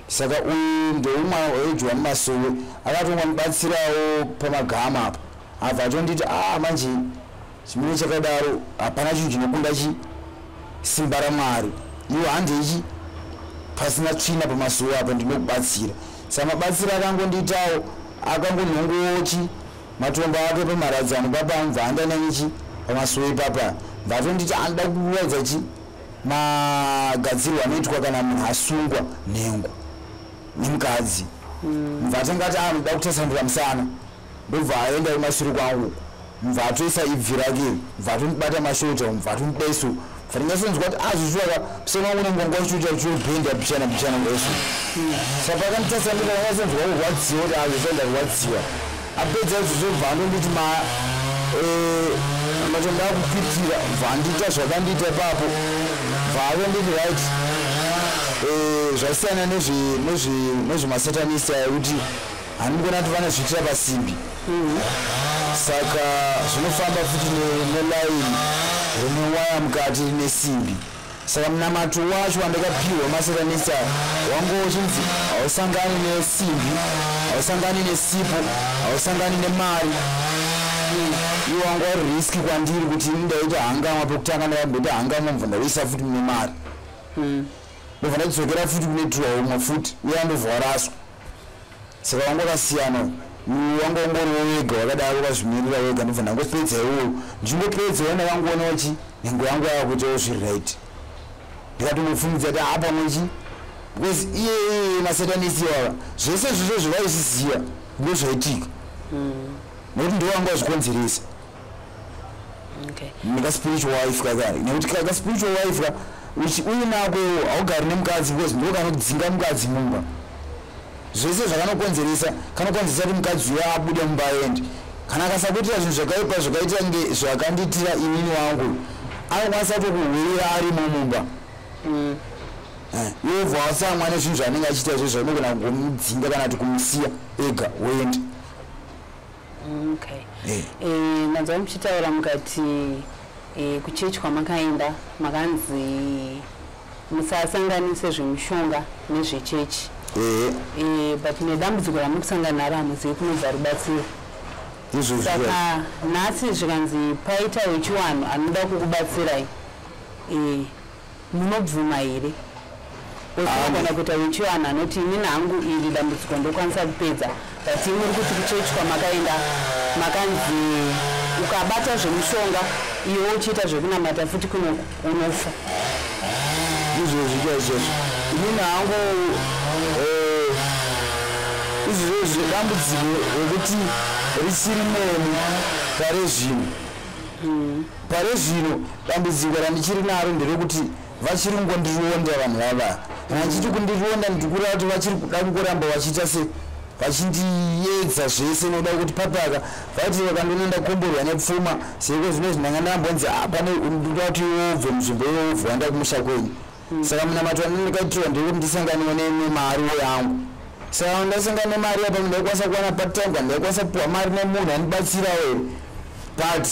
saka uyu ndeumwe wejuwa mumasuwo akatongomubatsirawo pamagama apa abva atonditi manje chimene chakadaro hapana chinhu chinokunda simba ramwari iwo handeichi pasina tsvina pamasuwo apa ndinokubatsira saka mabatsiro akangondiitawo akangonhongochi matombo ake pamharadzano papa mva andananichi pamasuwo ipapa mva atonditi anoda kuradza magadzirwo anoitwa kana munhu asungwa nhengo nemukadzi mva atangati anoda kutasanura musana ndobva aenda kumashure kwangu mva atoisa ibvi rake mva atomubata mashota mva atomubaiso fatingasonzwa kuti azvizvaka musana une ngongwa chiuta chiobhenda pichana ngaiso saka pakanditasanura akasonzwa kurwadziwa kuti azvisaenda kurwadziwa apedza izvozvo bva andonditi matombo akupitira bva andita zvakandiita ipapo bva akonditi right zvasiyana nezvemasatanisi aya kuti handikona kuti vanozviitira pasimbi saka zvinofamba futi nelaini rine waya mukati rine simbi saka munamato wacho wandakapiwa masatanisi aya wangochinzi hausangani nesimbi hausangani nesipo hausangani nemari iwo wanga uri riski kwandiri kuti ndaita hangamwa pekutanga ndakambeta hangamwa mubva ndaisa futi mune mari ndobva ndadzokera futi kune tuhahumwa futi uye andobva waraswa saka wanga wakasiyana wanga ungoriwo wega wakadaro wakazvimirira wega ndobva ndangopedza iwowo ndichingopedza wena wangoona uchi nhengo yangu yakuitawo zviri right ndikatomufumidza kuti apamwechi because iye masatanisi ivava zvese zvizvo zvaizviziva ndo zvaitika nokuti ndowanga zvikonzeresa nika spiritual wife kakare nekuti kaka spiritual wife ka uinako haugari nemukadzi because ndo kanodzinga mukadzi mumba zvese zvakanokonzeresa kanokonzeresa kuti mukadzi uyo abude mumba aende kana akasakuitira zvinhu zvakaipa zvakaita nge zvakandiitira inini wangu anokwanisa tokuhwirira arimo mumba yevha wasamwa nezvinhu zvaanenge achiita izvozvo anogona kungomudzinga kana kuti kumusiya ega woenda nanzwa muchitaura mukati kuchechi kwamakaenda makanzi musasanganise zvemushonga nezvechechi but nedambudziko ramuri kusangana naro hamuzivi kunobva rubatsiro saka nhasi zvikanzi paita wechiwanhu anoda kukubatsirai munobvuma here kana kuita wechiwanhu anoti ini nangu iri dambudziko ndokwanisa kupedza but muri kuti kuchechi kwamakaenda makanzi ukabata zvemushonga iwe uchiita zvekunamata futi kuno unofa izvozvo inini hangu izvozvo dambudziko rekuti risiri neni pare zvino dambudziko randichiri naro nderekuti vachiri ngondironda vanhu vava vachiti kundironda ndikureva kuti vachiri kuda kungoramba vachiita se vachindiedza zvese noda kuti papaka vati vakandonoenda komborwa nepfuma seko zvino zvindanga ndambonzi pane ndoda kuti wobve munzvimbo iyoovhu wanda kumusha kwenyu saka munamato andinokaitirwa ndekuti ndisanganiwe nemari yangu saka ndasangana nemari apa ndaikwanisa kuwana patanga ndaikwanisa kupiwa mari nemunhu andibatsira here but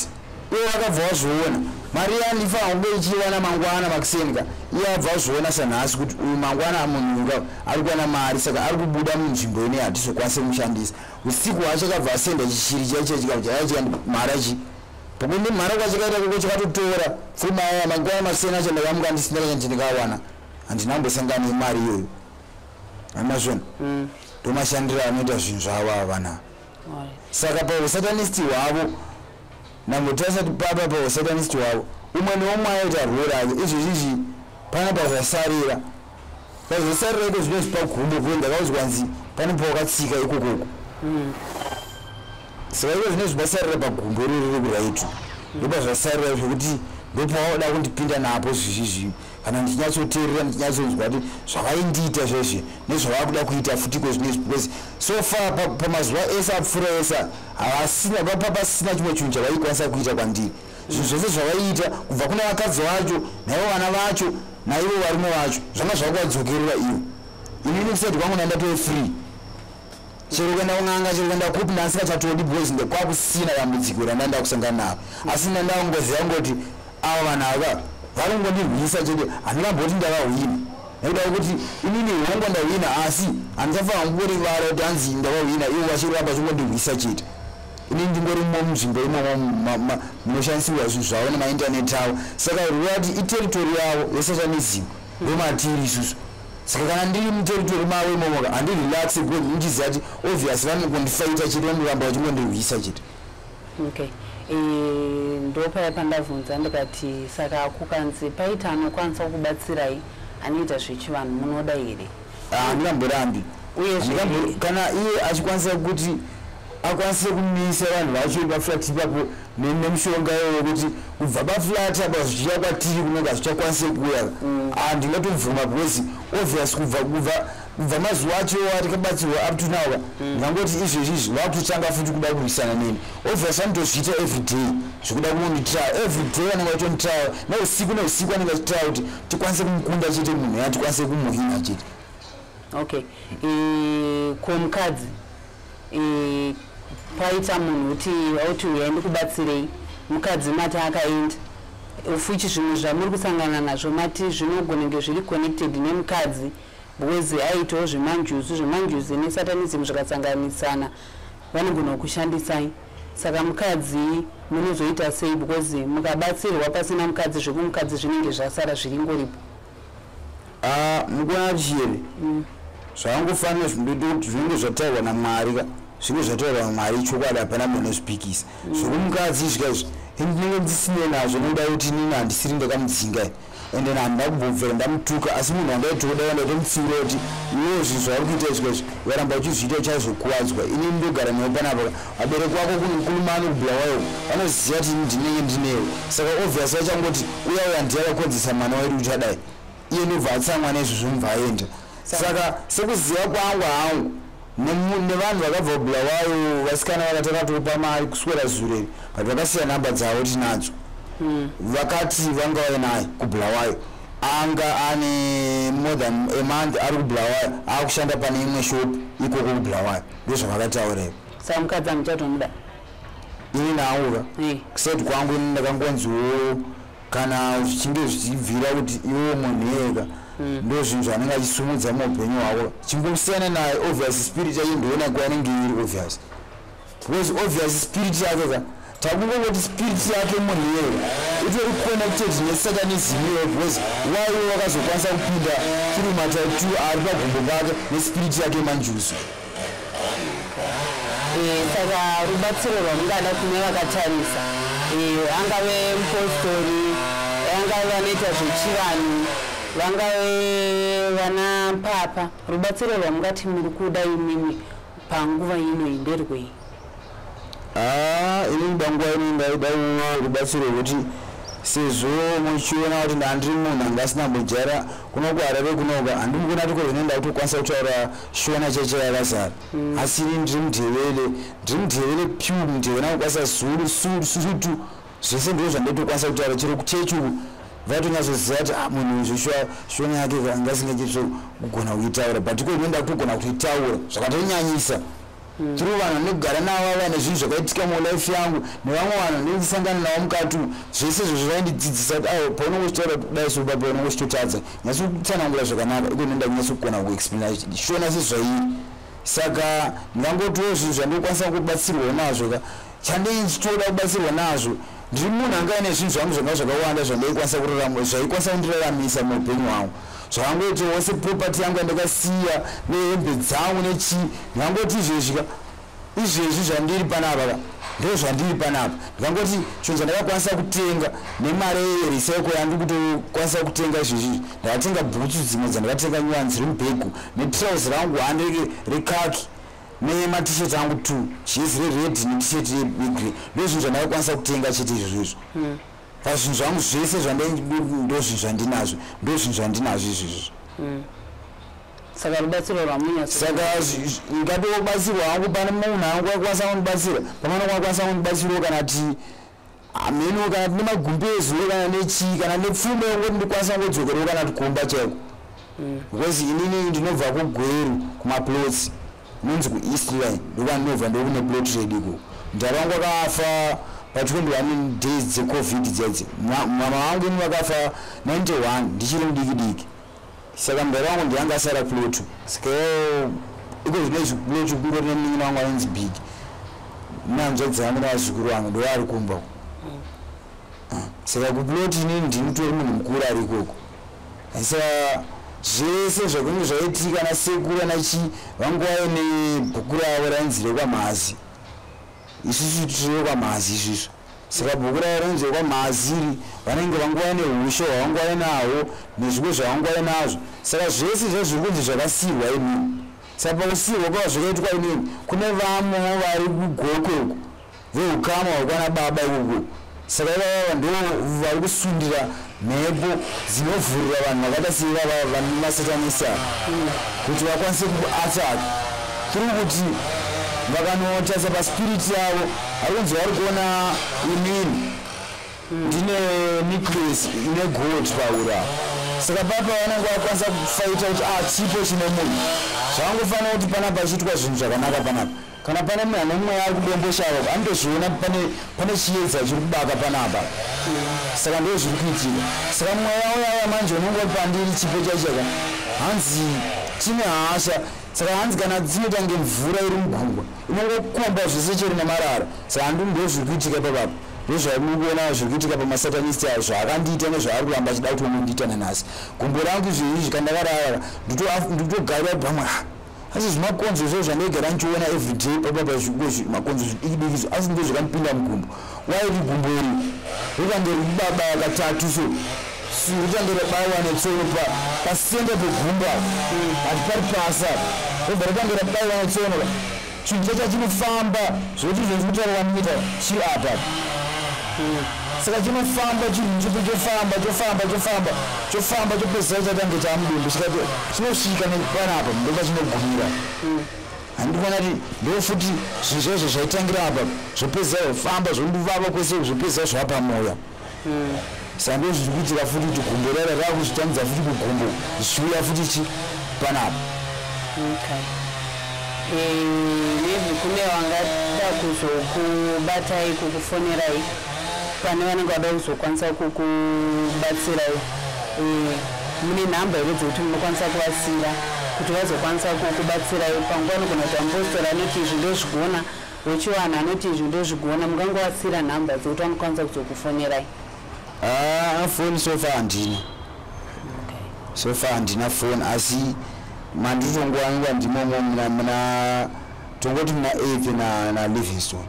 iwe vakabva vazviona mari yandifa hangu ichiwana mangwana makusenika iye abva azviona sanhasi kuti uyu mangwana munhu ari kuwana mari saka ari kubuda munzvimbo ine hatizokwanisa kumushandisa usiku achakabva asenda chichiri chaichechikaachia mari achi pokuti mari kwachakaita koko chakatotora pfuma yaya mangwana makusena acho ndakamuka ndisina kachanti ndikawana handinambosangana nemari iyoyo amazvona ndomashandiro anoita zvinhu zvavo avana saka pausatanisti hwavo nambotasati papa pausatanisti hwavo umwe neumwe aita rori ake izvozvizvi pane pazvasarira iko zvinozvipa gumbo kuve ndakauzwanzi pane pawakatsika ikokoko saka iko zvinozvipasarira pagumbo irori rekuraitu ndopazvasarira zvokuti ndopawauda kundipinda napo zvizvizvi kana ndichinyatsoteerera ndichinyatsonzwa kuti zvakaindiita zvezve nezvavakuda kuita futiko zvinezvi because so far pamazuva ese apfuura esa havasina pasina chimwe chinhu chavaikwanisa kuita kwandiri zvinhu zvese zvavaiita kubva kuna vakadzi vacho naivo vana vacho naivo varume vacho zvanga zvakuvadzokerera ivo inini kusati kwangu ndandatove free chero kuenda kun'anga chero kuenda kupi ndasikachatodi because ndekwakusina dambudziko randanda kusangana navo asi ndandangoziva ngoti ava vanhu ava varingondirwisa chete handingamboti ndakahwina nekuda kwekuti inini hongo ndahwina asi handisafanira kungorivara kuti hanzi ndakahwina ivo vachiramba chingondirwisa chete inini ndingori munzvimbo imomo munoshandisirwa zvinhu zvavo nemaindaneti avo saka rwati iterritori yavo yesatanism ndomatiri isusu saka kana ndiri muterritori mavo imomoka handirelaxe because ndichiziva kuti obviously vanongondifaita chete vanoramba vachingondirwisa chete ndopaya pandabvunza ndikati saka kukanzi paita anokwanisa kubatsirai anoita zvechivanhu munoda here handingamborambi uye kana iye achikwanisa kuti akwanise kumisa vanhu vacho paflat ipapo nemushonga iyoyo kuti kubva paflat apa zvichiya kwatiri kunonga zvichakwanise kuuya handingatomvuma because obvious kubva mazuva acho atikabatsirwa up to now ndangoti izvezvizvi vakutotanga futi kuda kurwisana neni obvious vanotozviita everyday zvekuda kumonditraa everyday vanenge vachonditraa neusiku vanenge vachitraa kuti tikwanise kumukunda chete munhu ya tikwanise kumuhina chete komukadzi paita munhu kuti auti uya ndikubatsirei mukadzi mati akaenda ufuchi zvinhu zvamuri kusangana nazvo mati zvinogonenge zviri connected nemukadzi because aitawo zvemanjuzi nesatanism zvakasanganisana vanogona kushandisai saka mukadzi munozoita sei because mukabatsirwa pasina mukadzi zvekumukadzi zvinenge zvasara zviri ngoripo mukuona chiyere zvavangofanira zvinenge zvataurwa namwari zvinenge zvataurwa namwari chokwadi hapana munhu anozvipikisa zvokumukadzi izvika izvi ndinenge ndisine nazvo noda kuti nini handisiri ndakamudzinga ende namba kubvera ndamutuka asi munhu angaitoda ndatomupfira kuti iwewe zvinhu zvauri kuita izvozvo waramba uchizviita chazokuwadzwa ini ndogara newe panapa abereki wako kulumani kubulawayo vanoziva kuti ndinenge ndinewe saka obvious vachangoti uya ndiyakakonzesa mwana wedu kuti adai iye ndobva atsamwa nezvozvo mubva aenda saka sekuziva kwangu hangu nevanhu vakabva kubulawayo vasikana vakatakatopa mari kuswera zureri but vakasiya namba dzavo tinadzo vakati vanga vainaye kubulawayo anga ane more than a month ari kubulawayo akushanda pane imwe shop ikoko kubulawayo ndozvavakataurewa saka mukadzi amuchatomuda ini naauka kusati kwangu ini ndakangonziwo kana zvichinge zvichibvira kuti iwe munhu ega ndo zvinhu zvanenge achisumudza muupenyu hwako chingosiyana naye obvious spirit yake ndoona kwanenge iri obvious because obvious spirit yake ka takungongoti spirit yake munhu ega itori connected nesatanism iyoyo because waiwe wakazokwanisa kupinda chiruma chaitu ari pagumbo pake nespirit yake manjusu saka rubatsiro rwamungada kune vakatarisa angave mupostori angave vanoita zvechivanhu vangave vana papa rubatsiro rwamungati muri kuda imimi panguva ino inderwei ini nda nguva ino ndaida rubatsiro rwekuti sezvo muchiona kuti ndandiri munhu anga asina mujara kunokuharare kunoka handimukona tiko zvinoenda kutokwanisa kutaura shona cheche yakazara asi ini ndiri mudhevele pyu mudhevele nakukwanisa zulu surutu zvese ndizvo zvandaitokwanisa kutaura chero kuchechuku vatonyazoziva kuti munhu izvo shona yake angasingachitsvo kugona kuitaura but iko inoenda kutogona kuitaura zvakatonyanyisa tiri vanhu nekugara navo vane zvinhu zvakaitika mulife yangu nevamwe vanhu ndisangana navo mukati zvese izvo zvaindidzidzisa kuti paunongochitaura kudai soba paunongochitotadza nyasi kutsanangura zvakanaka iko inoenda kunyasi kugona kuexplaina shona sezvairi saka ndingangotiwo zvinhu zvandikwanisa kubatsirwa nazvo ka chandichitoda kubatsirwa nazvo ndiri munhu anga ane zvinhu zvangu zvanga zvakawanda zvandaikwanisa kurarama zvaikwanisa kundiraramisa muupenyu hwangu zvakangoitiwo seproperty yangu yandakasiya nehembe dzangu nechii ndingangoti izvezvi zvandiri panapa ndo zvandiri panapa ndingangoti chinhu chandakakwanisa kutenga nemari yeriseko yandiri kutokwanisa kutenga izvezvi ndakatenga bhutsu dzimwe dzandakatenga nyuwanzi remubhegu netrauzi rangu hande rekaki nematishet angu 2 jezi rered netishet yegrey ndo zvinhu zvandakakwanisa kutenga chete izvozvo pazvinhu zvangu zvese ndo zvinhu zvandinazvo ndo zvinhu zvandinazvo izvizvo saka rubatsiro rwamunya saka ngatobatsirwa hangu pane munhu angu akwanisa kundibatsira pamwana kwakwanisa kundibatsirawo kana ti ameno kana tine magumbezo kana nechii kana nepfumo yongoti ndikwanisa kungodzokerewo kana tikomba chaiko because inini ndinobva kugweru kumaplots inonzi kueast line ndokandinobva ndokune plot trade ikoko ndava wangu akafa pa21 days dzecovid dzedze mama wangu ini vakafa 91 ndichiri mudiki saka mbere wangu ndiyangasara plot saka iko zvinezvi plot kungori nemunin'ina wangu ainzi big nanzvadzi yangu navazvikuru vangu ndo vari kumba saka kuplot inini ndinitori munhu mukuru ari ikoko saka zvese zvakunge zvaitika nasekuru nachi vangu vaine bhuku ravo rainzi rekwamhazi isusu tiri kwamhazi izvizvo saka bhuku ravo rainzi rekwamhazi iri vanenge vangu vaine usho hwavangu vainahwo nezvimwe zvavangu vainazvo saka zvese izvo zviri kunzi zvakasiyirwa inini saka pakusiyirwa kwava zvakaitwa inini kune vamwe vari kugokoko veukama hwekwana baba ikoko saka ivava ndo vari kusundira mhepo dzinovhurira vanhu vakaita seivava vane masatanisa kuti vakwanise kuataka kuri kuti vakanotarisa paspiriti yavo ari kunzi vari kuona inini ndine nucleus ine gold paura saka papa vanenge vakwanisa kufaita kuti chipo chine munhu zvavangofanira kuti panapa achiitwa zvinhu zvakanaka panapa kana pane munhu ane mweya ari kudomboshava anotozviona pane chiedza chiri kubaka panapa saka ndo zviri kuitika saka mweya uyaya manje unenge pandiri chipo chaichaka hanzi tine hasha saka hanzi kana dzinoita ngemvura iri mugungwa inongokomba zvese cheri nemarara saka handii ndo zviri kuitika papapa ndo zvairi kuona zviri kuitika pamasatanist avo zvaakandiita nezvaari kuramba achida kuti unondiita nanhasi gumbo rangu izvezvi kana ndakarara nditogarira pamwe asi zvimakonzo zvo zvandaigara ndichiona everyday papapa makonzo zvidikidiki asi ndo zvakanipinda mugumbo wairi gumbo iri rikange ribaba katatu rutangira baiwa netsono pasenda pegumba hatipari pasa obva rutangira baiwa netsono chinhu chacho chinofamba zvokuti zvekutaura wanoita chiri apa saka chinofamba chinhu chipo chofamba chopedzisa chatange chamudumbu chinosvika nepanapa ndopa chinogumira handikuona kuti ndo futi zvinhu zvaizvo zvaitangira apa zvopedzisa zvofamba zvonduvava kwese zvopedzisa zvapamoya saka ndo zviri kuitika futi kuti gumbo rara raakuzvitangidza futi kugumbo zvichiuya futi chi panapa maybe kune wangada kuzokubatai kukufonerai pane vanenge vada kuzokwanisa kukubatsirai mune nhamba here dzekuti munokwanisa kuvasira kuti vazokwanisa kukubatsirai panguva anogona kuti ampostora anoti izvi ndozvigona wechiwana anoti izvi ndozvigona mungangovasira nhamba dzekuti vanokwanisa kuzokufonerai foni sofa handina foni asi manditongowanga ndimomo muna tongoti muna 8 na Livingstone.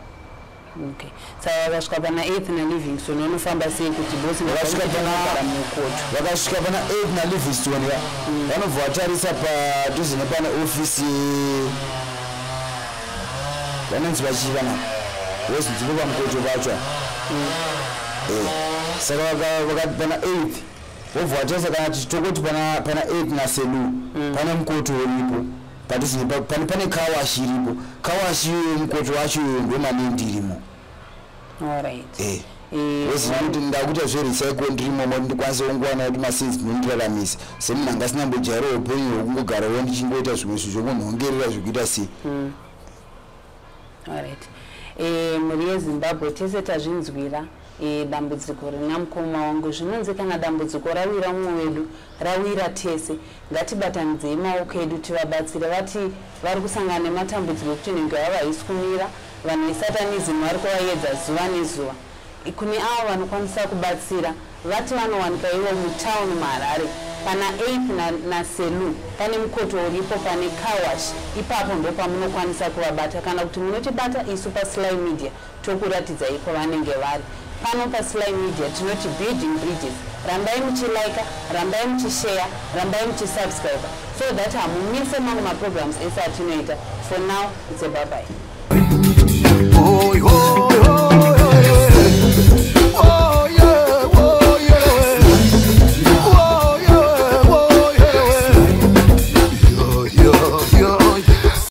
Okay. Saka vakasvika pana 8 na Livingstone vanofamba sei kuti bosi vakasvika pana 8 na Livingstone vanobva vatarisa padhuze nepane ofisi vanonzi vachivana wezinzipo pamukoto vacho saka vakati pana 8 vobva vatarisa kana titokoti pana 8 na Selu pane mukoto uripo padhuze pane kawashi iripo kawashi mukoto wacho ndomanendi irimo. Alright. Wezinoti ndakuita zverecycle ndirimo ndikwanise kungowana kuti masenzi ndinondiraramisa semuna ngasinambojaira upenyu hwekungogarawo ndichingoita zvimwe zvinhu zvokunhongerera zvekuita sei. Alright. Muri yeZimbabwe tese tazvinzwira dambudziko rina mukoma wangu zvinonzi kana dambudziko rawira mumwe wedu rawira tese ngatibatanidzei maoko edu tivabatsire vati vari kusangana nematambudziko ekuti nenge vavaiskumira vanhu vesatanism vari kuvaedza zuva nezuva kune avo vanokwanisa kubatsira vati vanowanika ivo mutaundi muHarare pana 8 na Selu pane mukoto uripo pane kawash ipapo ndo pamunokwanisa kuvabata kana kuti munotibata isu paSly Media tokuratidzai kwavanenge vari pano paSly Media tinoti building bridges rambai muchilike rambai muchishare rambai muchisubscribe so that hamumise mamwe maprograms ese atinoita for now it's a bye bye.